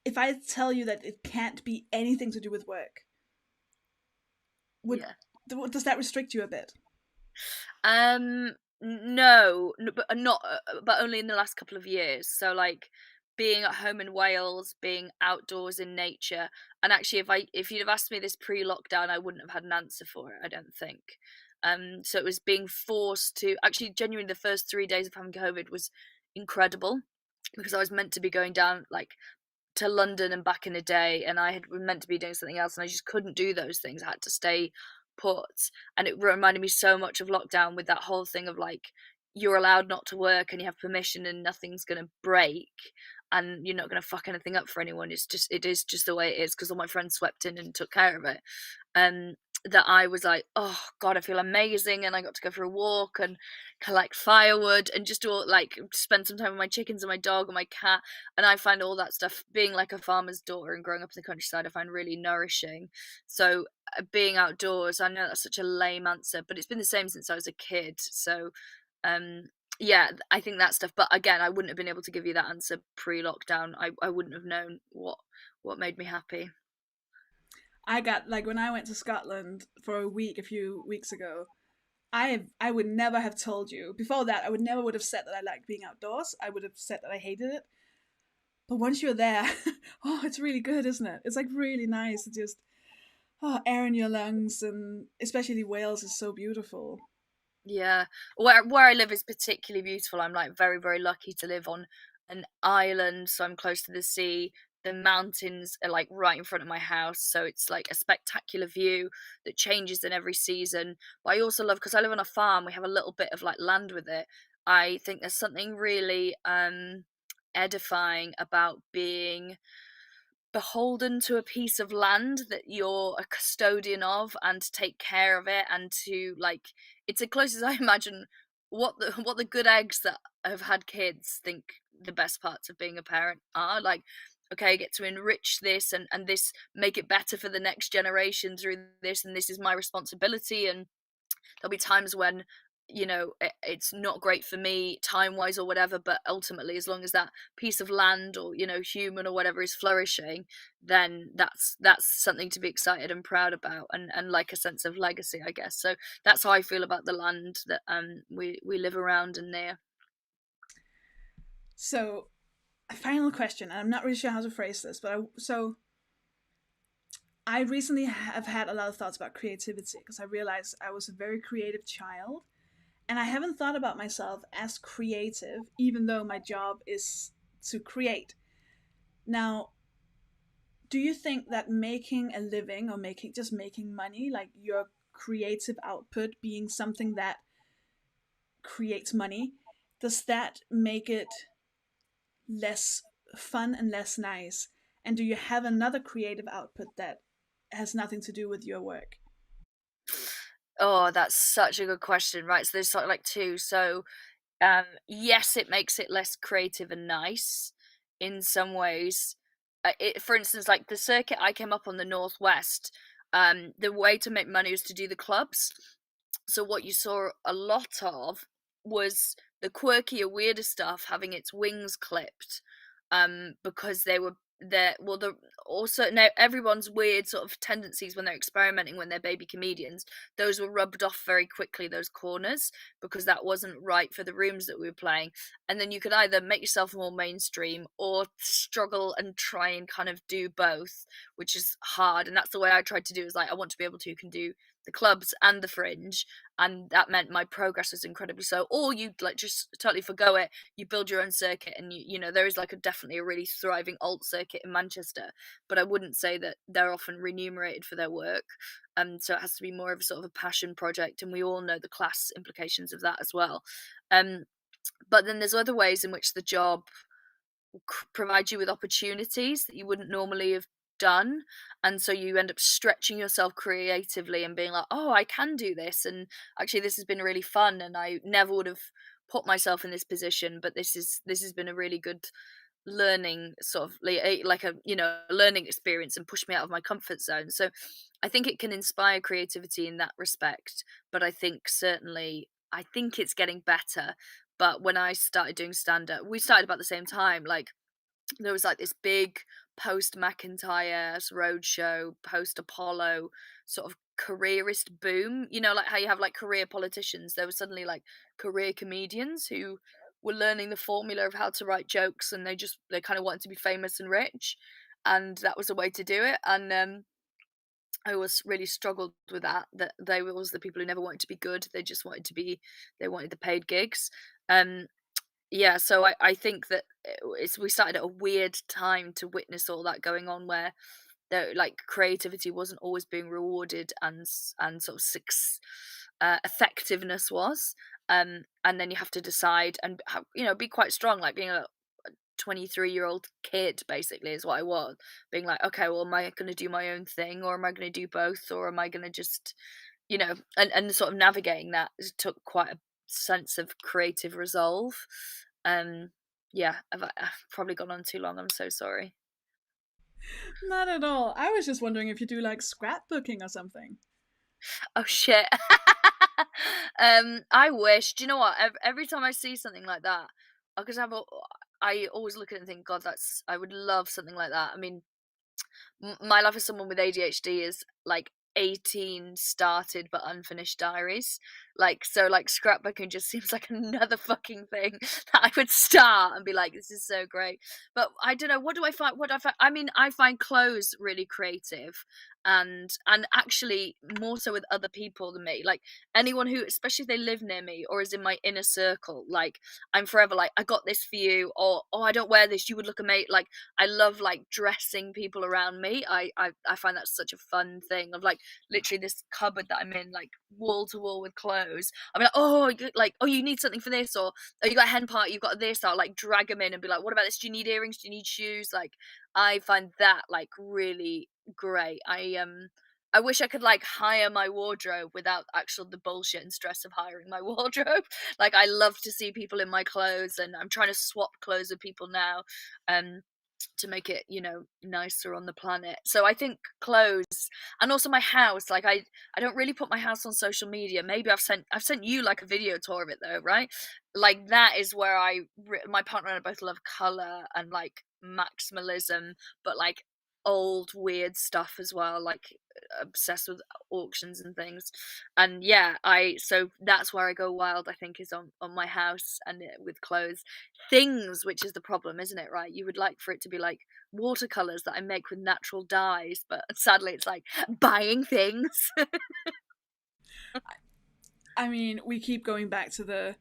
If I tell you that it can't be anything to do with work, does that restrict you a bit?
No, but not, but only in the last couple of years. So like being at home in Wales, being outdoors in nature, and actually if you'd have asked me this pre-lockdown, I wouldn't have had an answer for it, I don't think. So it was being forced to, actually genuinely the first 3 days of having COVID was incredible, because I was meant to be going down like to London and back in a day, and I had meant to be doing something else, and I just couldn't do those things. I had to stay put, and it reminded me so much of lockdown, with that whole thing of like you're allowed not to work and you have permission and nothing's gonna break and you're not gonna fuck anything up for anyone. It is just the way it is, because all my friends swept in and took care of it. That I was like, oh god, I feel amazing, and I got to go for a walk and collect firewood and just do like spend some time with my chickens and my dog and my cat. And I find all that stuff, being like a farmer's daughter and growing up in the countryside, I find really nourishing. So being outdoors, I know that's such a lame answer, but it's been the same since I was a kid. So yeah, I think that stuff. But again, I wouldn't have been able to give you that answer pre-lockdown. I wouldn't have known what made me happy.
I got, like, when I went to Scotland for a week a few weeks ago, I would never have told you. Before that, I would have said that I liked being outdoors. I would have said that I hated it. But once you're there, oh, it's really good, isn't it? It's like really nice to just air in your lungs, and especially Wales is so beautiful.
Yeah, where I live is particularly beautiful. I'm like very, very lucky to live on an island, so I'm close to the sea. The mountains are like right in front of my house, so it's like a spectacular view that changes in every season. But I also love, because I live on a farm, we have a little bit of like land with it. I think there's something really edifying about being beholden to a piece of land that you're a custodian of, and to take care of it, and to like, it's the closest I imagine what the good eggs that have had kids think the best parts of being a parent are. Like, okay, I get to enrich this and this, make it better for the next generation through this, and this is my responsibility. And there'll be times when, you know, it's not great for me time wise or whatever, but ultimately, as long as that piece of land or, you know, human or whatever is flourishing, then that's something to be excited and proud about, and like a sense of legacy, I guess. So that's how I feel about the land that we live around and near.
So, a final question, and I'm not really sure how to phrase this, but I recently have had a lot of thoughts about creativity, because I realized I was a very creative child, and I haven't thought about myself as creative, even though my job is to create. Now, do you think that making a living, or making money, like your creative output being something that creates money, does that make it less fun and less nice? And do you have another creative output that has nothing to do with your work?
Oh, that's such a good question, right? So there's sort of like two. So yes, it makes it less creative and nice in some ways. For instance, like the circuit I came up on the Northwest, the way to make money was to do the clubs. So what you saw a lot of was the quirkier, weirder stuff having its wings clipped, because they were there. Well, also now everyone's weird sort of tendencies when they're experimenting, when they're baby comedians, those were rubbed off very quickly, those corners, because that wasn't right for the rooms that we were playing. And then you could either make yourself more mainstream or struggle and try and kind of do both, which is hard. And that's the way I tried to do, is like, I want to be able to can do the clubs and the fringe, and that meant my progress was incredibly slow. Or you like just totally forgo it, you build your own circuit, and you know there is like definitely a really thriving alt circuit in Manchester, but I wouldn't say that they're often remunerated for their work, so it has to be more of a sort of a passion project, and we all know the class implications of that as well. But then there's other ways in which the job provides you with opportunities that you wouldn't normally have done, and so you end up stretching yourself creatively and being like, oh, I can do this, and actually this has been really fun, and I never would have put myself in this position, but this has been a really good learning sort of like a, you know, learning experience, and pushed me out of my comfort zone. So I think it can inspire creativity in that respect, but I think it's getting better. But when I started doing stand-up, we started about the same time. Like there was like this big post McIntyre roadshow, post Apollo sort of careerist boom. You know, like how you have like career politicians. There was suddenly like career comedians who were learning the formula of how to write jokes, and they kind of wanted to be famous and rich, and that was a way to do it. And I always really struggled with that they were always the people who never wanted to be good. They just wanted they wanted the paid gigs. Yeah, so I think that we started at a weird time to witness all that going on, where like creativity wasn't always being rewarded, and sort of effectiveness was, and then you have to decide and you know, be quite strong, like being a 23-year-old kid basically is what I was, being like, okay, well, am I going to do my own thing, or am I going to do both, or am I going to just, you know, and sort of navigating that took quite a sense of creative resolve. Yeah, I've probably gone on too long, I'm so sorry.
Not at all. I was just wondering if you do like scrapbooking or something.
Oh shit. I wish. Do you know what? Every time I see something like that, I always look at it and think, God, I would love something like that. I mean, my life as someone with ADHD is like 18 started but unfinished diaries. Like, so like scrapbooking just seems like another fucking thing that I would start and be like, this is so great. But I don't know, what do I find? I mean, I find clothes really creative, and actually more so with other people than me. Like anyone who, especially if they live near me or is in my inner circle, like I'm forever like, I got this for you, or oh, I don't wear this, you would look amazing. Like I love like dressing people around me. I find that such a fun thing, of like literally this cupboard that I'm in, like wall to wall with clothes. I'm like, oh, you need something for this, or oh, you got a hen party, you've got this. I'll like drag them in and be like, what about this? Do you need earrings? Do you need shoes? Like I find that like really great. I wish I could like hire my wardrobe without actual the bullshit and stress of hiring my wardrobe. Like I love to see people in my clothes, and I'm trying to swap clothes with people now, to make it, you know, nicer on the planet. So I think clothes, and also my house. Like I don't really put my house on social media. Maybe I've sent you like a video tour of it though, right? Like that is where my partner and I both love color and like maximalism, but like old weird stuff as well, like obsessed with auctions and things. And yeah, so that's where I go wild, I think, is on my house and with clothes. Things, which is the problem, isn't it, right? You would like for it to be like watercolors that I make with natural dyes, but sadly it's like buying things.
I mean, we keep going back to the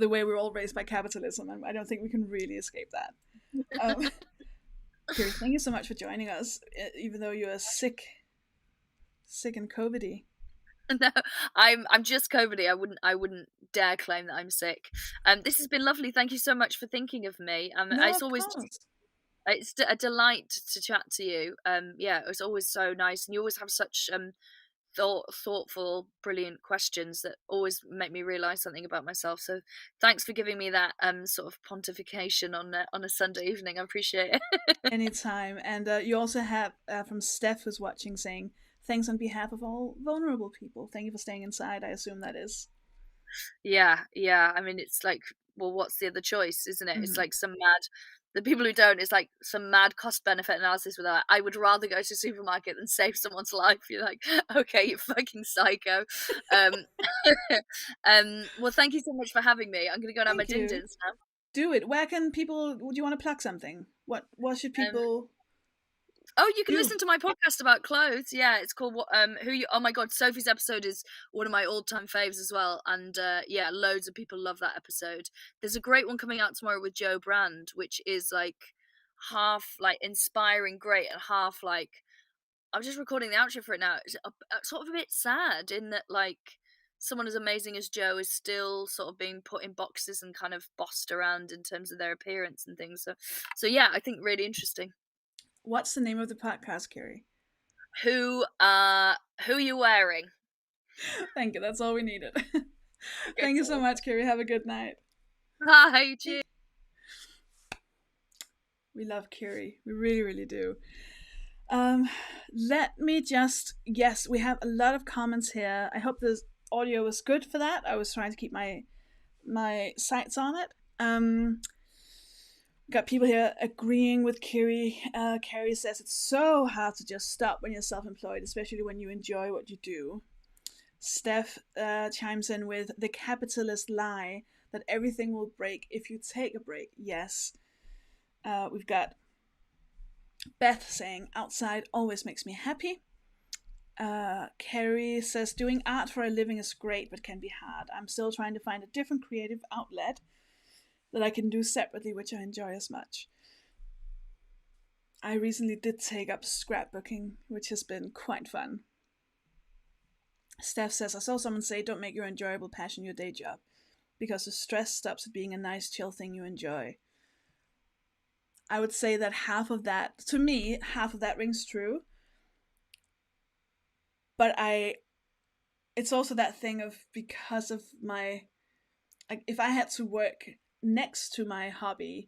way we're all raised by capitalism, and I don't think we can really escape that. Kiri, thank you so much for joining us, even though you're sick and COVID-y.
No, I'm just COVID-y. I wouldn't dare claim that I'm sick. This has been lovely. Thank you so much for thinking of me.
No,
it's always it's a delight to chat to you. Yeah, it's always so nice, and you always have such thoughtful, brilliant questions that always make me realize something about myself. So thanks for giving me that sort of pontification on a Sunday evening. I appreciate it.
Anytime. And you also have from Steph, who's watching, saying thanks on behalf of all vulnerable people. Thank you for staying inside. I assume that is.
Yeah. I mean, it's like, well, what's the other choice, isn't it? It's like the people who don't, it's like some mad cost benefit analysis with that. I would rather go to a supermarket than save someone's life. You're like, okay, you fucking psycho. Well, thank you so much for having me. I'm gonna go and have my din-dins now.
Do it. Where can people? Do you want to plug something? What should people?
You can listen to my podcast about clothes. Yeah, it's called oh my god, Sophie's episode is one of my all-time faves as well, and yeah, loads of people love that episode. There's a great one coming out tomorrow with Joe Brand, which is like half like inspiring, great, and half like I'm just recording the outro for it now. It's sort of a bit sad in that like someone as amazing as Joe is still sort of being put in boxes and kind of bossed around in terms of their appearance and things. So yeah, I think really interesting.
What's the name of the podcast, Kiri?
Who are you wearing?
Thank you. That's all we needed. Thank you so much, Kiri. Have a good night.
Bye. Cheers.
We love Kiri. We really, really do. Let me just... Yes, we have a lot of comments here. I hope the audio was good for that. I was trying to keep my sights on it. Got people here agreeing with Kiri. Kiri says it's so hard to just stop when you're self-employed, especially when you enjoy what you do. Steph chimes in with the capitalist lie that everything will break if you take a break. Yes. We've got Beth saying outside always makes me happy. Kiri says doing art for a living is great but can be hard. I'm still trying to find a different creative outlet that I can do separately, which I enjoy as much. I recently did take up scrapbooking, which has been quite fun. Steph says, I saw someone say, don't make your enjoyable passion your day job, because the stress stops it being a nice, chill thing you enjoy. I would say that half of that rings true. But it's also that thing of, because of if I had to work next to my hobby,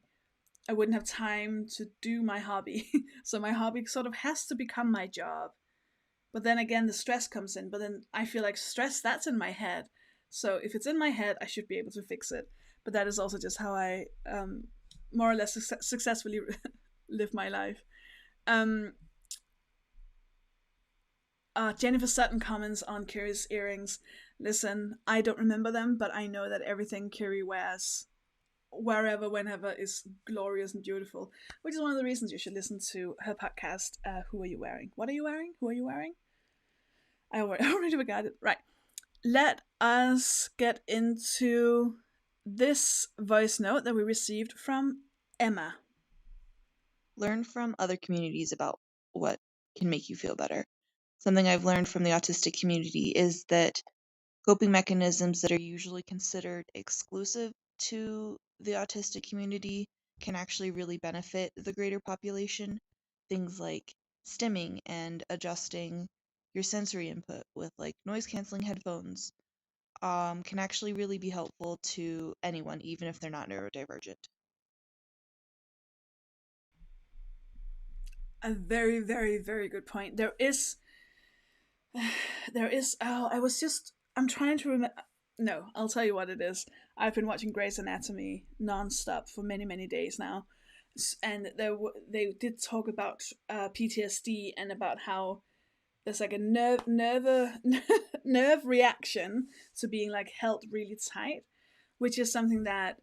I wouldn't have time to do my hobby. So my hobby sort of has to become my job. But then again, the stress comes in. But then I feel like stress, that's in my head. So if it's in my head, I should be able to fix it. But that is also just how I more or less successfully live my life. Jennifer Sutton comments on Kiri's earrings. Listen, I don't remember them, but I know that everything Kiri wears, wherever, whenever, is glorious and beautiful, which is one of the reasons you should listen to her podcast, Who Are You Wearing? What are you wearing? Who are you wearing? I already forgot it. Right. Let us get into this voice note that we received from Emma.
Learn from other communities about what can make you feel better. Something I've learned from the autistic community is that coping mechanisms that are usually considered exclusive to the autistic community can actually really benefit the greater population. Things like stimming and adjusting your sensory input with like noise canceling headphones can actually really be helpful to anyone, even if they're not neurodivergent.
A very, very, very good point. There is, I'm trying to remember. No, I'll tell you what it is. I've been watching Grey's Anatomy nonstop for many, many days now. And they did talk about PTSD and about how there's like a nerve reaction to being like held really tight, which is something that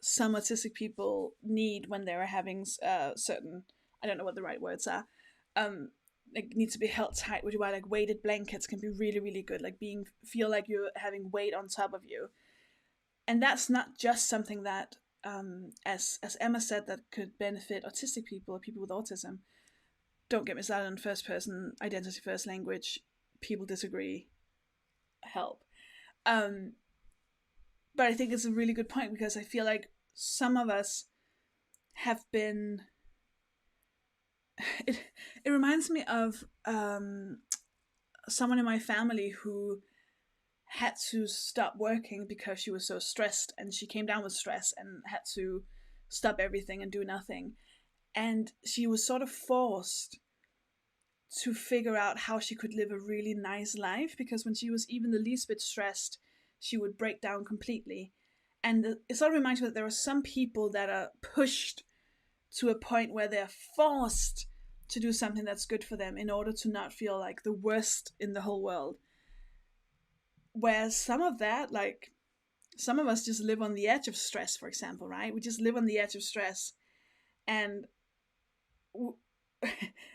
some autistic people need when they're having certain, I don't know what the right words are, like need to be held tight, which is why like weighted blankets can be really, really good, like feel like you're having weight on top of you. And that's not just something that as Emma said, that could benefit autistic people or people with autism. Don't get me started on first person identity first language. People disagree. Help. But I think it's a really good point, because I feel like some of us have been. It reminds me of someone in my family who had to stop working because she was so stressed, and she came down with stress and had to stop everything and do nothing. And she was sort of forced to figure out how she could live a really nice life, because when she was even the least bit stressed, she would break down completely. And it sort of reminds me that there are some people that are pushed to a point where they're forced to do something that's good for them in order to not feel like the worst in the whole world. Whereas some of that, like some of us just live on the edge of stress, for example, right? We just live on the edge of stress. And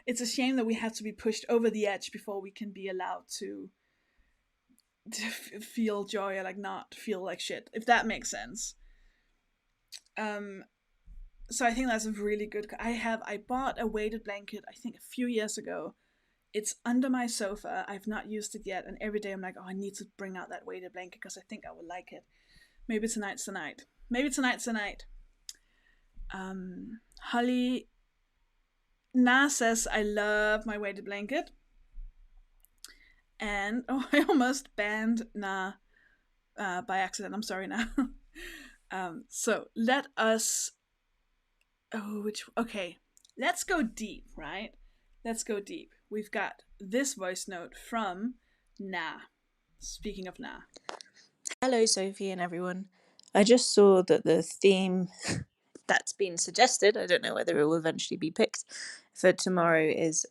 it's a shame that we have to be pushed over the edge before we can be allowed to feel joy, or like not feel like shit, if that makes sense. So I think that's a really good. I bought a weighted blanket, I think a few years ago. It's under my sofa. I've not used it yet, and every day I'm like, oh, I need to bring out that weighted blanket because I think I would like it. Maybe tonight's the night. Maybe tonight's the night. Holly Na says, I love my weighted blanket. And I almost banned Na by accident. I'm sorry, Na. So let us. Okay. Let's go deep, right? Let's go deep. We've got this voice note from Na. Speaking of Na.
Hello, Sophie and everyone. I just saw that the theme that's been suggested, I don't know whether it will eventually be picked, for tomorrow is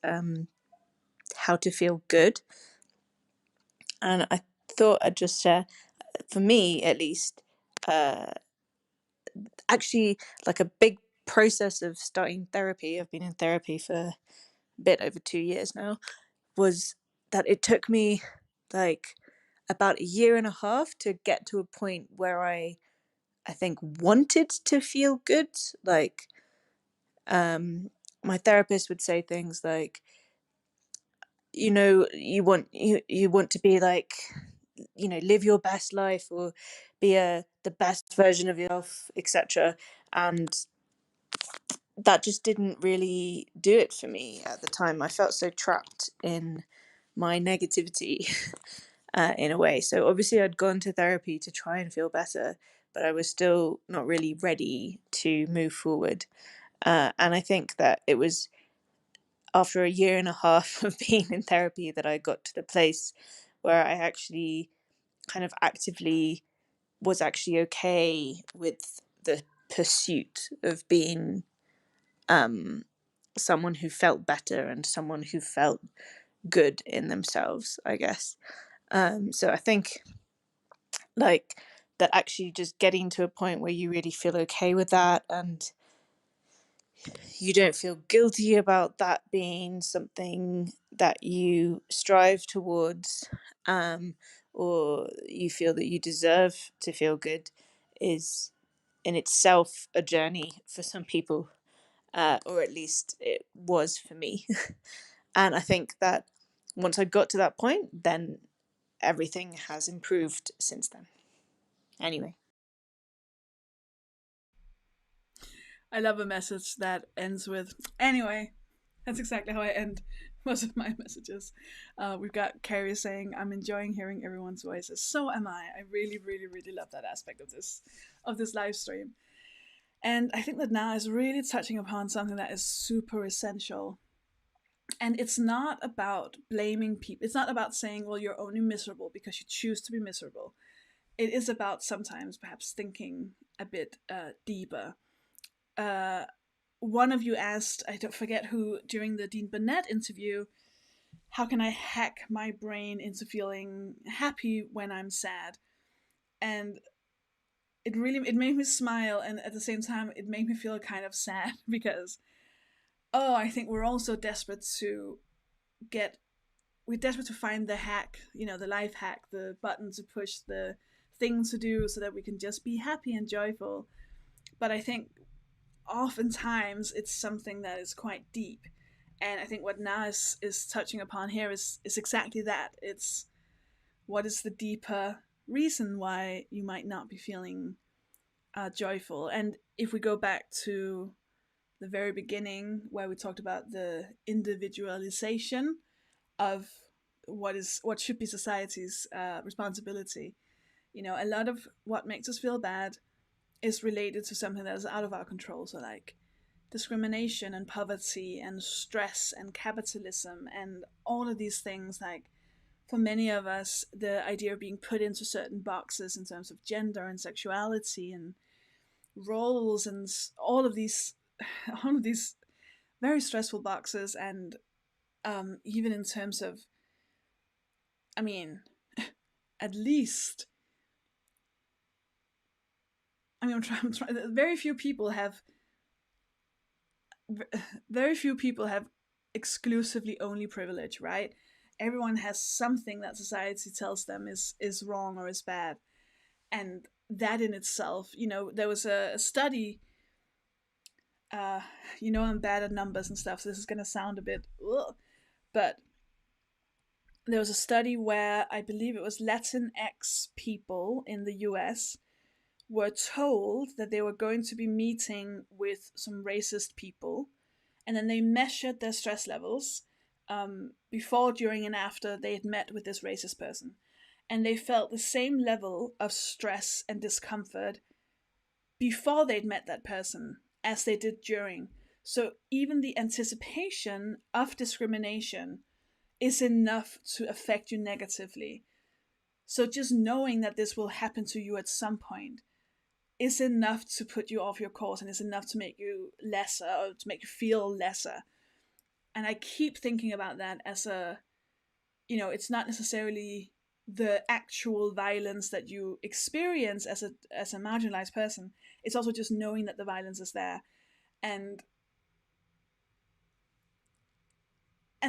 how to feel good. And I thought I'd just share, for me at least, actually like a big process of starting therapy, I've been in therapy for a bit over 2 years now, was that it took me like about 1.5 years to get to a point where I think wanted to feel good. Like my therapist would say things like, you know, you want to be like, you know, live your best life or be the best version of yourself, etc. And that just didn't really do it for me at the time. I felt so trapped in my negativity in a way. So obviously I'd gone to therapy to try and feel better, but I was still not really ready to move forward. And I think that it was after 1.5 years of being in therapy that I got to the place where I actually kind of actively was actually okay with the pursuit of being someone who felt better and someone who felt good in themselves, I guess. So I think like that actually just getting to a point where you really feel okay with that and you don't feel guilty about that being something that you strive towards, or you feel that you deserve to feel good, is in itself a journey for some people, or at least it was for me. And I think that once I got to that point, then everything has improved since then. Anyway.
I love a message that ends with, anyway. That's exactly how I end most of my messages. We've got Kiri saying, "I'm enjoying hearing everyone's voices." So am I. I really, really, really love that aspect of this live stream. And I think that now is really touching upon something that is super essential. And it's not about blaming people. It's not about saying, well, you're only miserable because you choose to be miserable. It is about sometimes perhaps thinking a bit deeper. One of you asked, I don't forget who, during the Dean Burnett interview, how can I hack my brain into feeling happy when I'm sad? And it made me smile, and at the same time it made me feel kind of sad because I think we're all so desperate we're desperate to find the hack, the life hack, the button to push, the thing to do so that we can just be happy and joyful. But I think oftentimes it's something that is quite deep. And I think what Na is touching upon here is exactly that. It's what is the deeper reason why you might not be feeling joyful. And if we go back to the very beginning where we talked about the individualization of what should be society's responsibility, a lot of what makes us feel bad is related to something that is out of our control. So like discrimination and poverty and stress and capitalism and all of these things. Like for many of us, the idea of being put into certain boxes in terms of gender and sexuality and roles and all of these very stressful boxes. And even in terms of, at least, I'm trying. Very few people have exclusively only privilege, right? Everyone has something that society tells them is wrong or is bad, and that in itself, there was a study. I'm bad at numbers and stuff, so this is gonna sound a bit, but there was a study where I believe it was Latinx people in the US were told that they were going to be meeting with some racist people, and then they measured their stress levels before, during, and after they had met with this racist person. And they felt the same level of stress and discomfort before they'd met that person as they did during. So even the anticipation of discrimination is enough to affect you negatively. So just knowing that this will happen to you at some point is enough to put you off your course, and is enough to make you lesser, or to make you feel lesser. And I keep thinking about that as it's not necessarily the actual violence that you experience as a marginalized person. It's also just knowing that the violence is there. And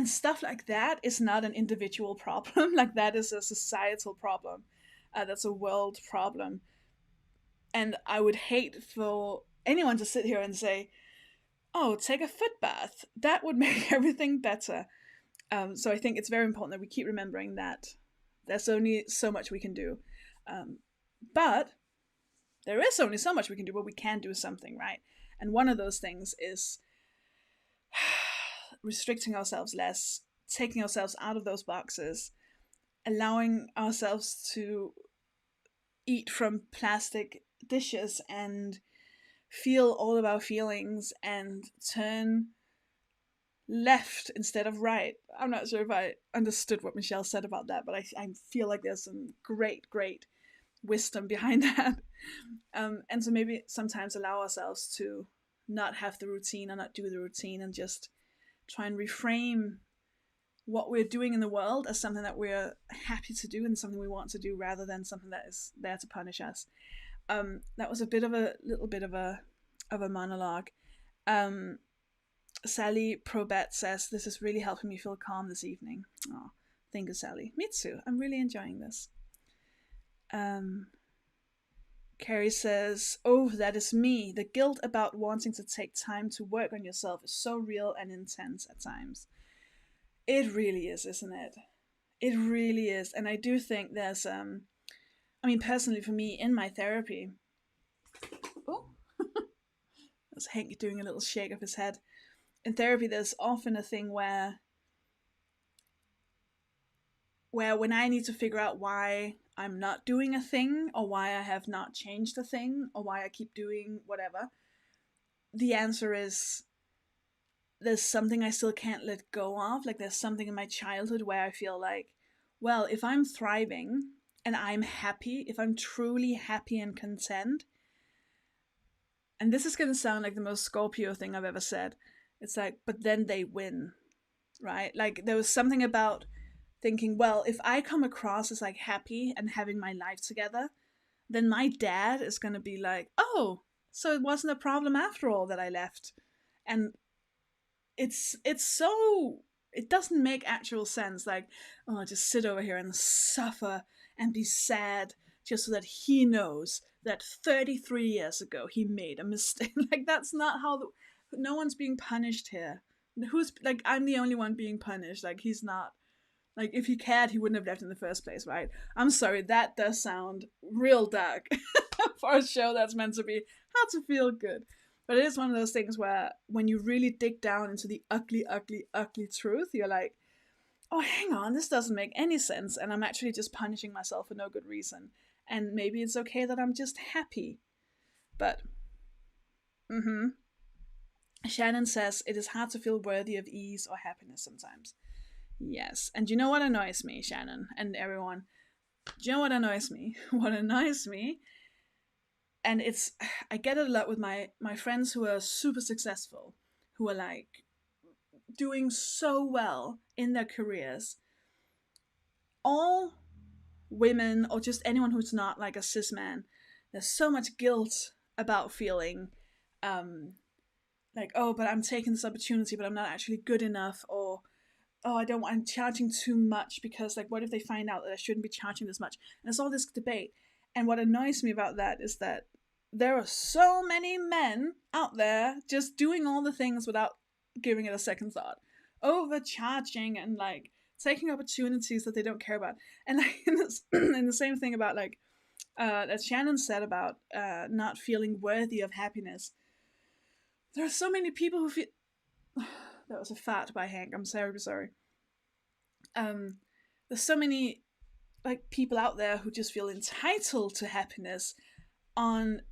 stuff like that is not an individual problem. Like, that is a societal problem. That's a world problem. And I would hate for anyone to sit here and say, oh, take a foot bath. That would make everything better. So I think it's very important that we keep remembering that there's only so much we can do. But there is only so much we can do, but we can do something, right? And one of those things is restricting ourselves less, taking ourselves out of those boxes, allowing ourselves to eat from plastic dishes and feel all of our feelings and turn left instead of right. I'm not sure if I understood what Michelle said about that, but I feel like there's some great wisdom behind that. And so maybe sometimes allow ourselves to not have the routine or not do the routine, and just try and reframe what we're doing in the world as something that we're happy to do and something we want to do, rather than something that is there to punish us. That was a little bit of a monologue. Sally Probet says, this is really helping me feel calm this evening. Oh, thank you, Sally. Me too. I'm really enjoying this. Carrie says, oh, that is me. The guilt about wanting to take time to work on yourself is so real and intense at times. It really is, isn't it? It really is. And I do think there's, personally for me, in my therapy, that's Hank doing a little shake of his head. In therapy, there's often a thing where where when I need to figure out why I'm not doing a thing, or why I have not changed a thing, or why I keep doing whatever, the answer is there's something I still can't let go of. Like there's something in my childhood where I feel like, well, if I'm thriving and I'm happy, if I'm truly happy and content, and this is going to sound like the most Scorpio thing I've ever said, it's like, but then they win, right? Like there was something about thinking, well, if I come across as like happy and having my life together, then my dad is going to be like, oh, so it wasn't a problem after all that I left. And it's so, it doesn't make actual sense. Like, oh, just sit over here and suffer and be sad just so that he knows that 33 years ago he made a mistake. Like, that's not how no one's being punished here. Who's, like, I'm the only one being punished. Like, he's not. Like, if he cared, he wouldn't have left in the first place, right? I'm sorry, that does sound real dark for a show that's meant to be how to feel good. But it is one of those things where when you really dig down into the ugly, ugly, ugly truth, you're like, oh, hang on, this doesn't make any sense. And I'm actually just punishing myself for no good reason. And maybe it's okay that I'm just happy. But, Shannon says, it is hard to feel worthy of ease or happiness sometimes. Yes. And you know what annoys me, Shannon, and everyone? Do you know what annoys me? What annoys me, and it's, I get it a lot with my friends who are super successful, who are like doing so well in their careers. All women, or just anyone who's not like a cis man, there's so much guilt about feeling like, oh, but I'm taking this opportunity, but I'm not actually good enough, or oh, I'm charging too much because, like, what if they find out that I shouldn't be charging this much? And there's all this debate. And what annoys me about that is that there are so many men out there just doing all the things without giving it a second thought. Overcharging and, like, taking opportunities that they don't care about. And, like, and the same thing about, like, that Shannon said about not feeling worthy of happiness. There are so many people who feel... That was a fart by Hank. I'm sorry. There's so many like people out there who just feel entitled to happiness on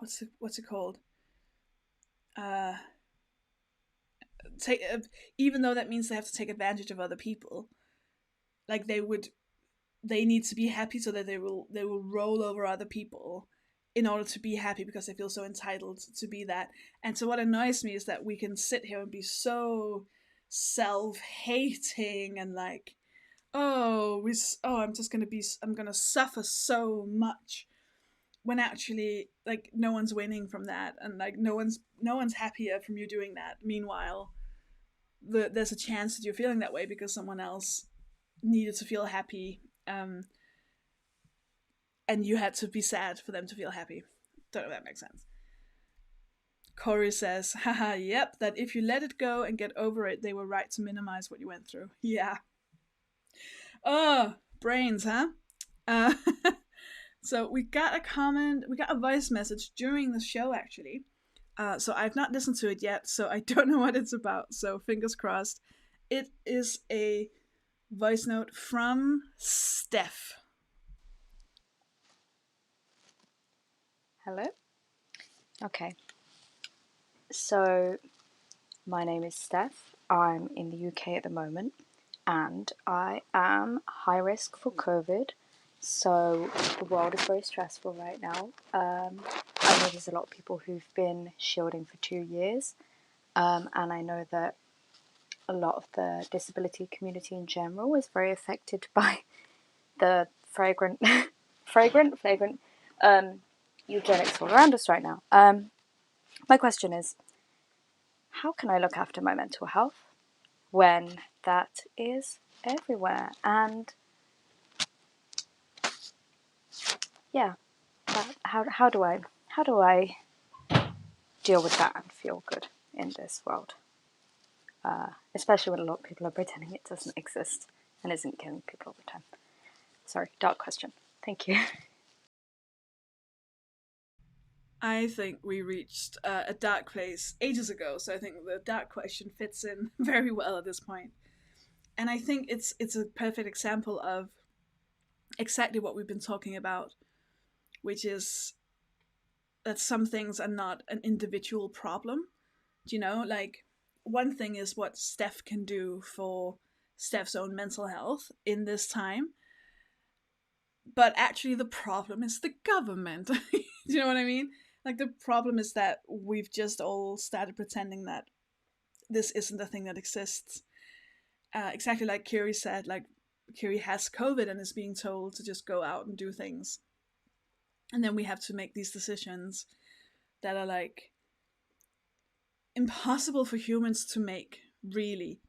what's it called? Even though that means they have to take advantage of other people. Like they need to be happy so that they will roll over other people in order to be happy because they feel so entitled to be that. And so what annoys me is that we can sit here and be so self-hating and like, I'm gonna suffer so much, when actually like no one's winning from that, and like no one's happier from you doing that. Meanwhile, there's a chance that you're feeling that way because someone else needed to feel happy, and you had to be sad for them to feel happy. Don't know if that makes sense. Corey says, haha, yep, that if you let it go and get over it, they were right to minimize what you went through. Yeah. Oh, brains, huh? So we got a voice message during the show, actually. So I've not listened to it yet, so I don't know what it's about. So fingers crossed. It is a voice note from Steph.
Hello? Okay. So, my name is Steph. I'm in the UK at the moment, and I am high risk for COVID. So, the world is very stressful right now. I know there's a lot of people who've been shielding for 2 years, and I know that a lot of the disability community in general is very affected by the flagrant eugenics all around us right now. My question is, how can I look after my mental health when that is everywhere? And yeah, how do I deal with that and feel good in this world? Especially when a lot of people are pretending it doesn't exist and isn't killing people all the time. Sorry, dark question. Thank you.
I think we reached a dark place ages ago, so I think the dark question fits in very well at this point. And I think it's a perfect example of exactly what we've been talking about, which is that some things are not an individual problem. Do you know, like, one thing is what Steph can do for Steph's own mental health in this time, but actually the problem is the government. Do you know what I mean? Like, the problem is that we've just all started pretending that this isn't a thing that exists. Exactly like Kiri said, like, Kiri has COVID and is being told to just go out and do things. And then we have to make these decisions that are like impossible for humans to make, really.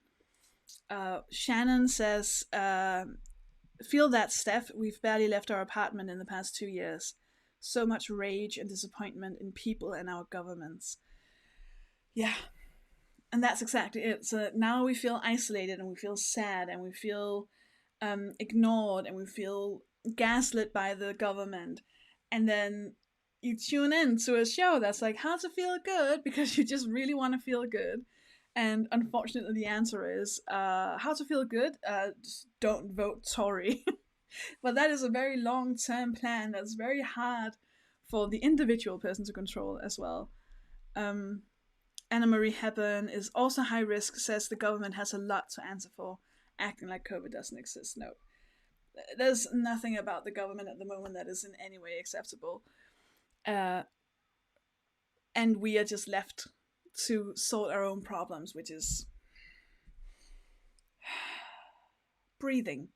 Shannon says, feel that, Steph. We've barely left our apartment in the past 2 years. So much rage and disappointment in people and our governments. Yeah. And that's exactly it. So now we feel isolated and we feel sad and we feel ignored and we feel gaslit by the government. And then you tune in to a show that's like how to feel good because you just really want to feel good. And unfortunately, the answer is how to feel good. Just don't vote Tory. But that is a very long-term plan that's very hard for the individual person to control as well. Anna Marie Hepburn is also high risk, says the government has a lot to answer for, acting like COVID doesn't exist. No, there's nothing about the government at the moment that is in any way acceptable. And we are just left to sort our own problems, which is breathing.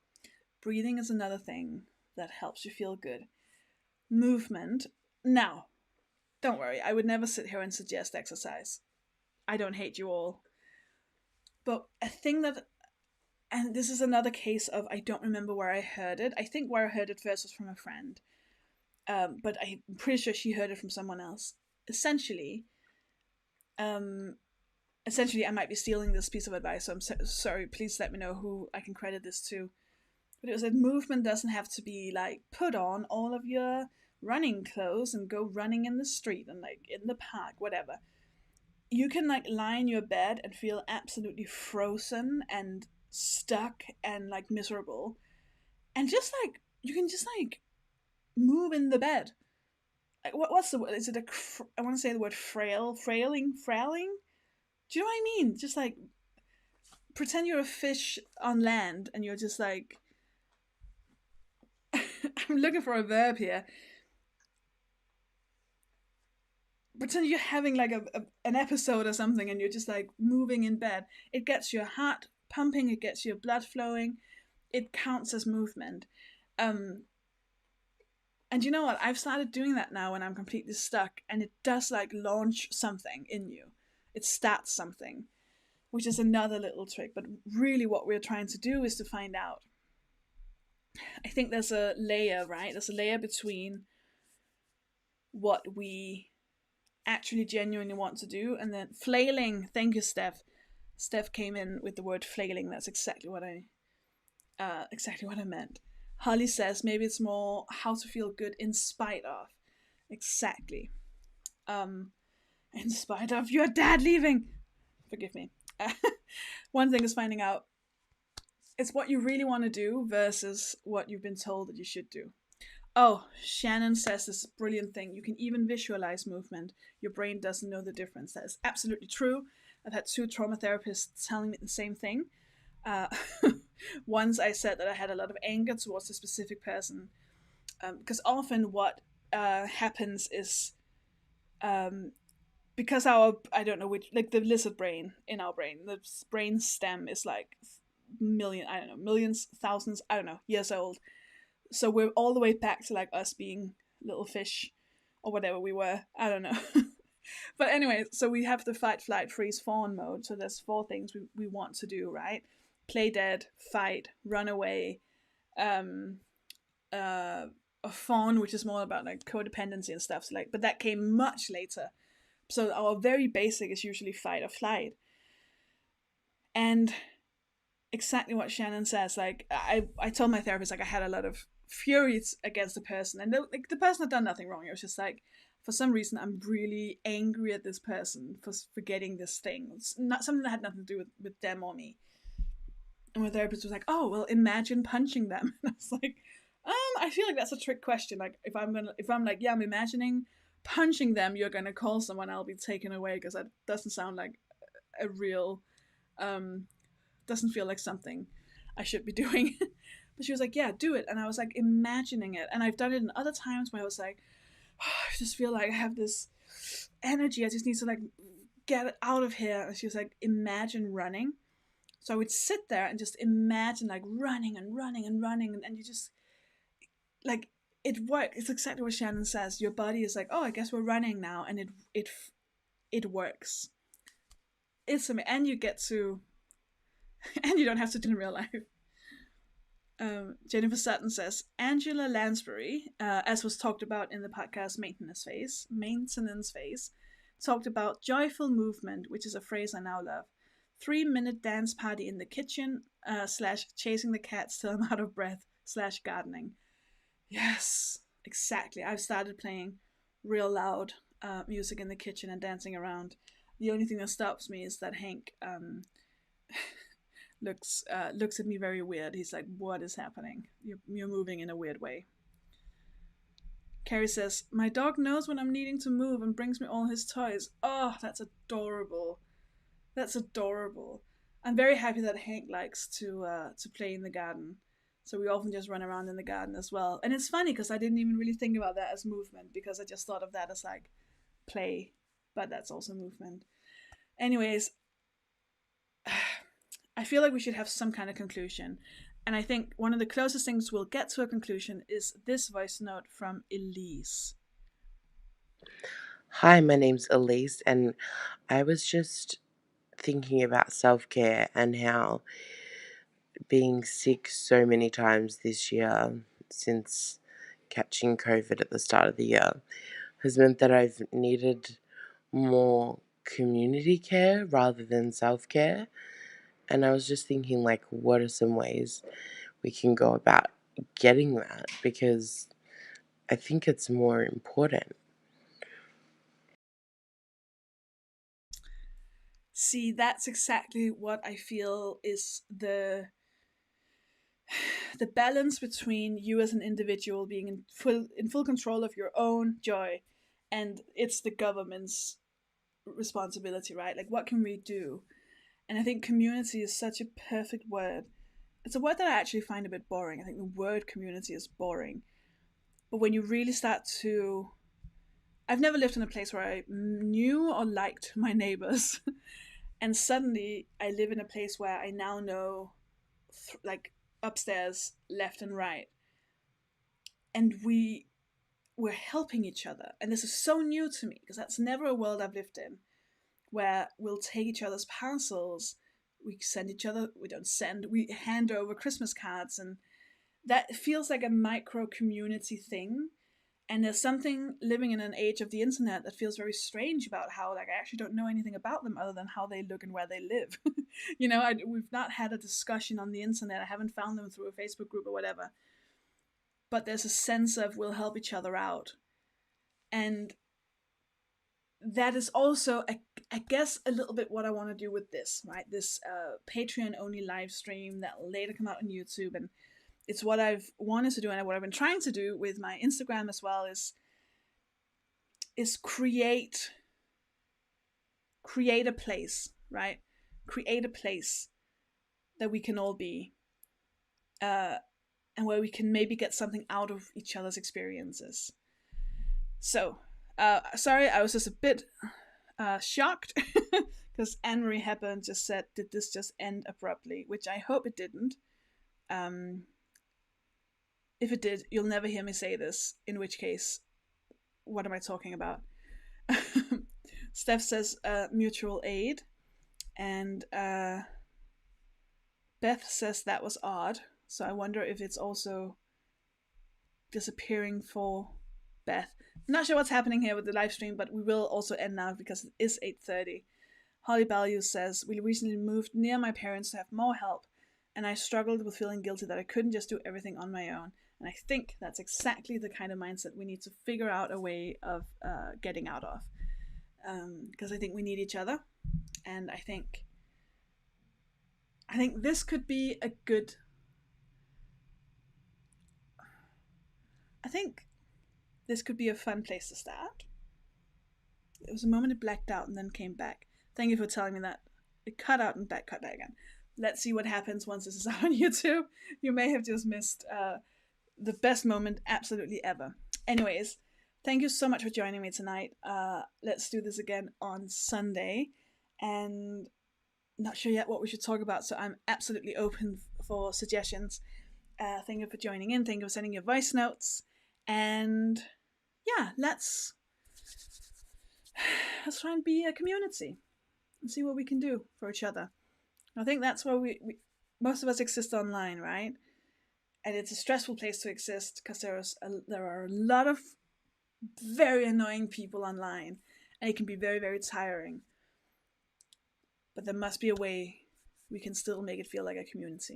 Breathing is another thing that helps you feel good. Movement. Now, don't worry, I would never sit here and suggest exercise. I don't hate you all. But a thing that, and this is another case of, I don't remember where I heard it. I think where I heard it first was from a friend. But I'm pretty sure she heard it from someone else. Essentially, I might be stealing this piece of advice, so I'm sorry, please let me know who I can credit this to. But it was that movement doesn't have to be like, put on all of your running clothes and go running in the street and like in the park, whatever. You can like lie in your bed and feel absolutely frozen and stuck and like miserable. And just like, you can just like move in the bed. Like, what's the word? Is it I want to say the word frailing? Do you know what I mean? Just like, pretend you're a fish on land and you're just like, I'm looking for a verb here. Pretend you're having like an episode or something and you're just like moving in bed. It gets your heart pumping, it gets your blood flowing. It counts as movement. And you know what? I've started doing that now when I'm completely stuck, and it does like launch something in you. It starts something, which is another little trick. But really what we're trying to do is to find out. I think there's a layer, right? There's a layer between what we actually genuinely want to do and then flailing. Thank you, Steph. Steph came in with the word flailing. That's exactly what I meant. Holly says maybe it's more how to feel good in spite of. Exactly. In spite of your dad leaving. Forgive me. One thing is finding out it's what you really want to do versus what you've been told that you should do. Oh, Shannon says this brilliant thing. You can even visualize movement. Your brain doesn't know the difference. That is absolutely true. I've had 2 trauma therapists telling me the same thing. Once I said that I had a lot of anger towards a specific person. Because often what happens is because I don't know which, like the lizard brain in our brain, the brain stem is like millions, thousands, years old. So we're all the way back to like us being little fish or whatever we were. I don't know. But anyway, so we have the fight, flight, freeze, fawn mode. So there's 4 things we want to do, right? Play dead, fight, run away, a fawn, which is more about like codependency and stuff. So like, but that came much later. So our very basic is usually fight or flight. And exactly what Shannon says, like I told my therapist like I had a lot of furies against the person, and the person had done nothing wrong. It was just like, for some reason I'm really angry at this person for getting this thing. It's not something that had nothing to do with them or me. And my therapist was like, oh, well, imagine punching them. And I was like, I feel like that's a trick question. Like, if I'm like, yeah, I'm imagining punching them, you're gonna call someone, I'll be taken away, because that doesn't sound like a real, doesn't feel like something I should be doing. But she was like, yeah, do it. And I was like imagining it. And I've done it in other times where I was like, oh, I just feel like I have this energy, I just need to like get it out of here. And she was like, imagine running. So I would sit there and just imagine like running and running and running, and you just like, it works. It's exactly what Shannon says. Your body is like, oh, I guess we're running now, and it works. It's amazing, and you get to, and you don't have to do it in real life. Jennifer Sutton says, Angela Lansbury, as was talked about in the podcast Maintenance Phase, talked about joyful movement, which is a phrase I now love. 3-minute dance party in the kitchen, / chasing the cats till I'm out of breath, / gardening. Yes, exactly. I've started playing real loud music in the kitchen and dancing around. The only thing that stops me is that Hank looks at me very weird. He's like, what is happening? You're moving in a weird way. Kiri says, my dog knows when I'm needing to move and brings me all his toys. Oh, that's adorable. That's adorable. I'm very happy that Hank likes to play in the garden. So we often just run around in the garden as well. And it's funny because I didn't even really think about that as movement, because I just thought of that as like play. But that's also movement. Anyways, I feel like we should have some kind of conclusion. And I think one of the closest things we'll get to a conclusion is this voice note from Elise.
Hi, my name's Elise, and I was just thinking about self-care and how being sick so many times this year since catching COVID at the start of the year has meant that I've needed more community care rather than self-care. And I was just thinking, like, what are some ways we can go about getting that? Because I think it's more important.
See, that's exactly what I feel is the balance between you as an individual being in full control of your own joy, and it's the government's responsibility, right? Like, what can we do? And I think community is such a perfect word. It's a word that I actually find a bit boring. I think the word community is boring. But when you really start to... I've never lived in a place where I knew or liked my neighbors. And suddenly I live in a place where I now know, like, upstairs, left and right. And we're helping each other. And this is so new to me, because that's never a world I've lived in, where we'll take each other's parcels, we hand over Christmas cards, and that feels like a micro community thing. And there's something living in an age of the internet that feels very strange about how, like, I actually don't know anything about them other than how they look and where they live. You know, we've not had a discussion on the internet. I haven't found them through a Facebook group or whatever. But there's a sense of we'll help each other out. And that is also, I guess, a little bit what I want to do with this, right? This Patreon-only live stream that will later come out on YouTube. And it's what I've wanted to do, and what I've been trying to do with my Instagram as well is create a place, right? Create a place that we can all be, and where we can maybe get something out of each other's experiences. So, sorry, I was just a bit shocked because Anne-Marie Hepburn just said, did this just end abruptly? Which I hope it didn't. If it did, you'll never hear me say this, in which case, what am I talking about? Steph says mutual aid, and Beth says that was odd, so I wonder if it's also disappearing for Beth. I'm not sure what's happening here with the live stream, but we will also end now because it is 8:30. Holly Ballew says, we recently moved near my parents to have more help, and I struggled with feeling guilty that I couldn't just do everything on my own. And I think that's exactly the kind of mindset we need to figure out a way of getting out of. Because I think we need each other. And I think I think this could be a good... I think this could be a fun place to start. It was a moment it blacked out and then came back. Thank you for telling me that. It cut out and cut back again. Let's see what happens once this is out on YouTube. You may have just missed the best moment absolutely ever. Anyways, thank you so much for joining me tonight. Let's do this again on Sunday. And not sure yet what we should talk about, so I'm absolutely open for suggestions. Thank you for joining in. Thank you for sending your voice notes. And yeah, let's try and be a community and see what we can do for each other. I think that's where we most of us exist online, right? And it's a stressful place to exist because there are a lot of very annoying people online, and it can be very, very tiring. But there must be a way we can still make it feel like a community.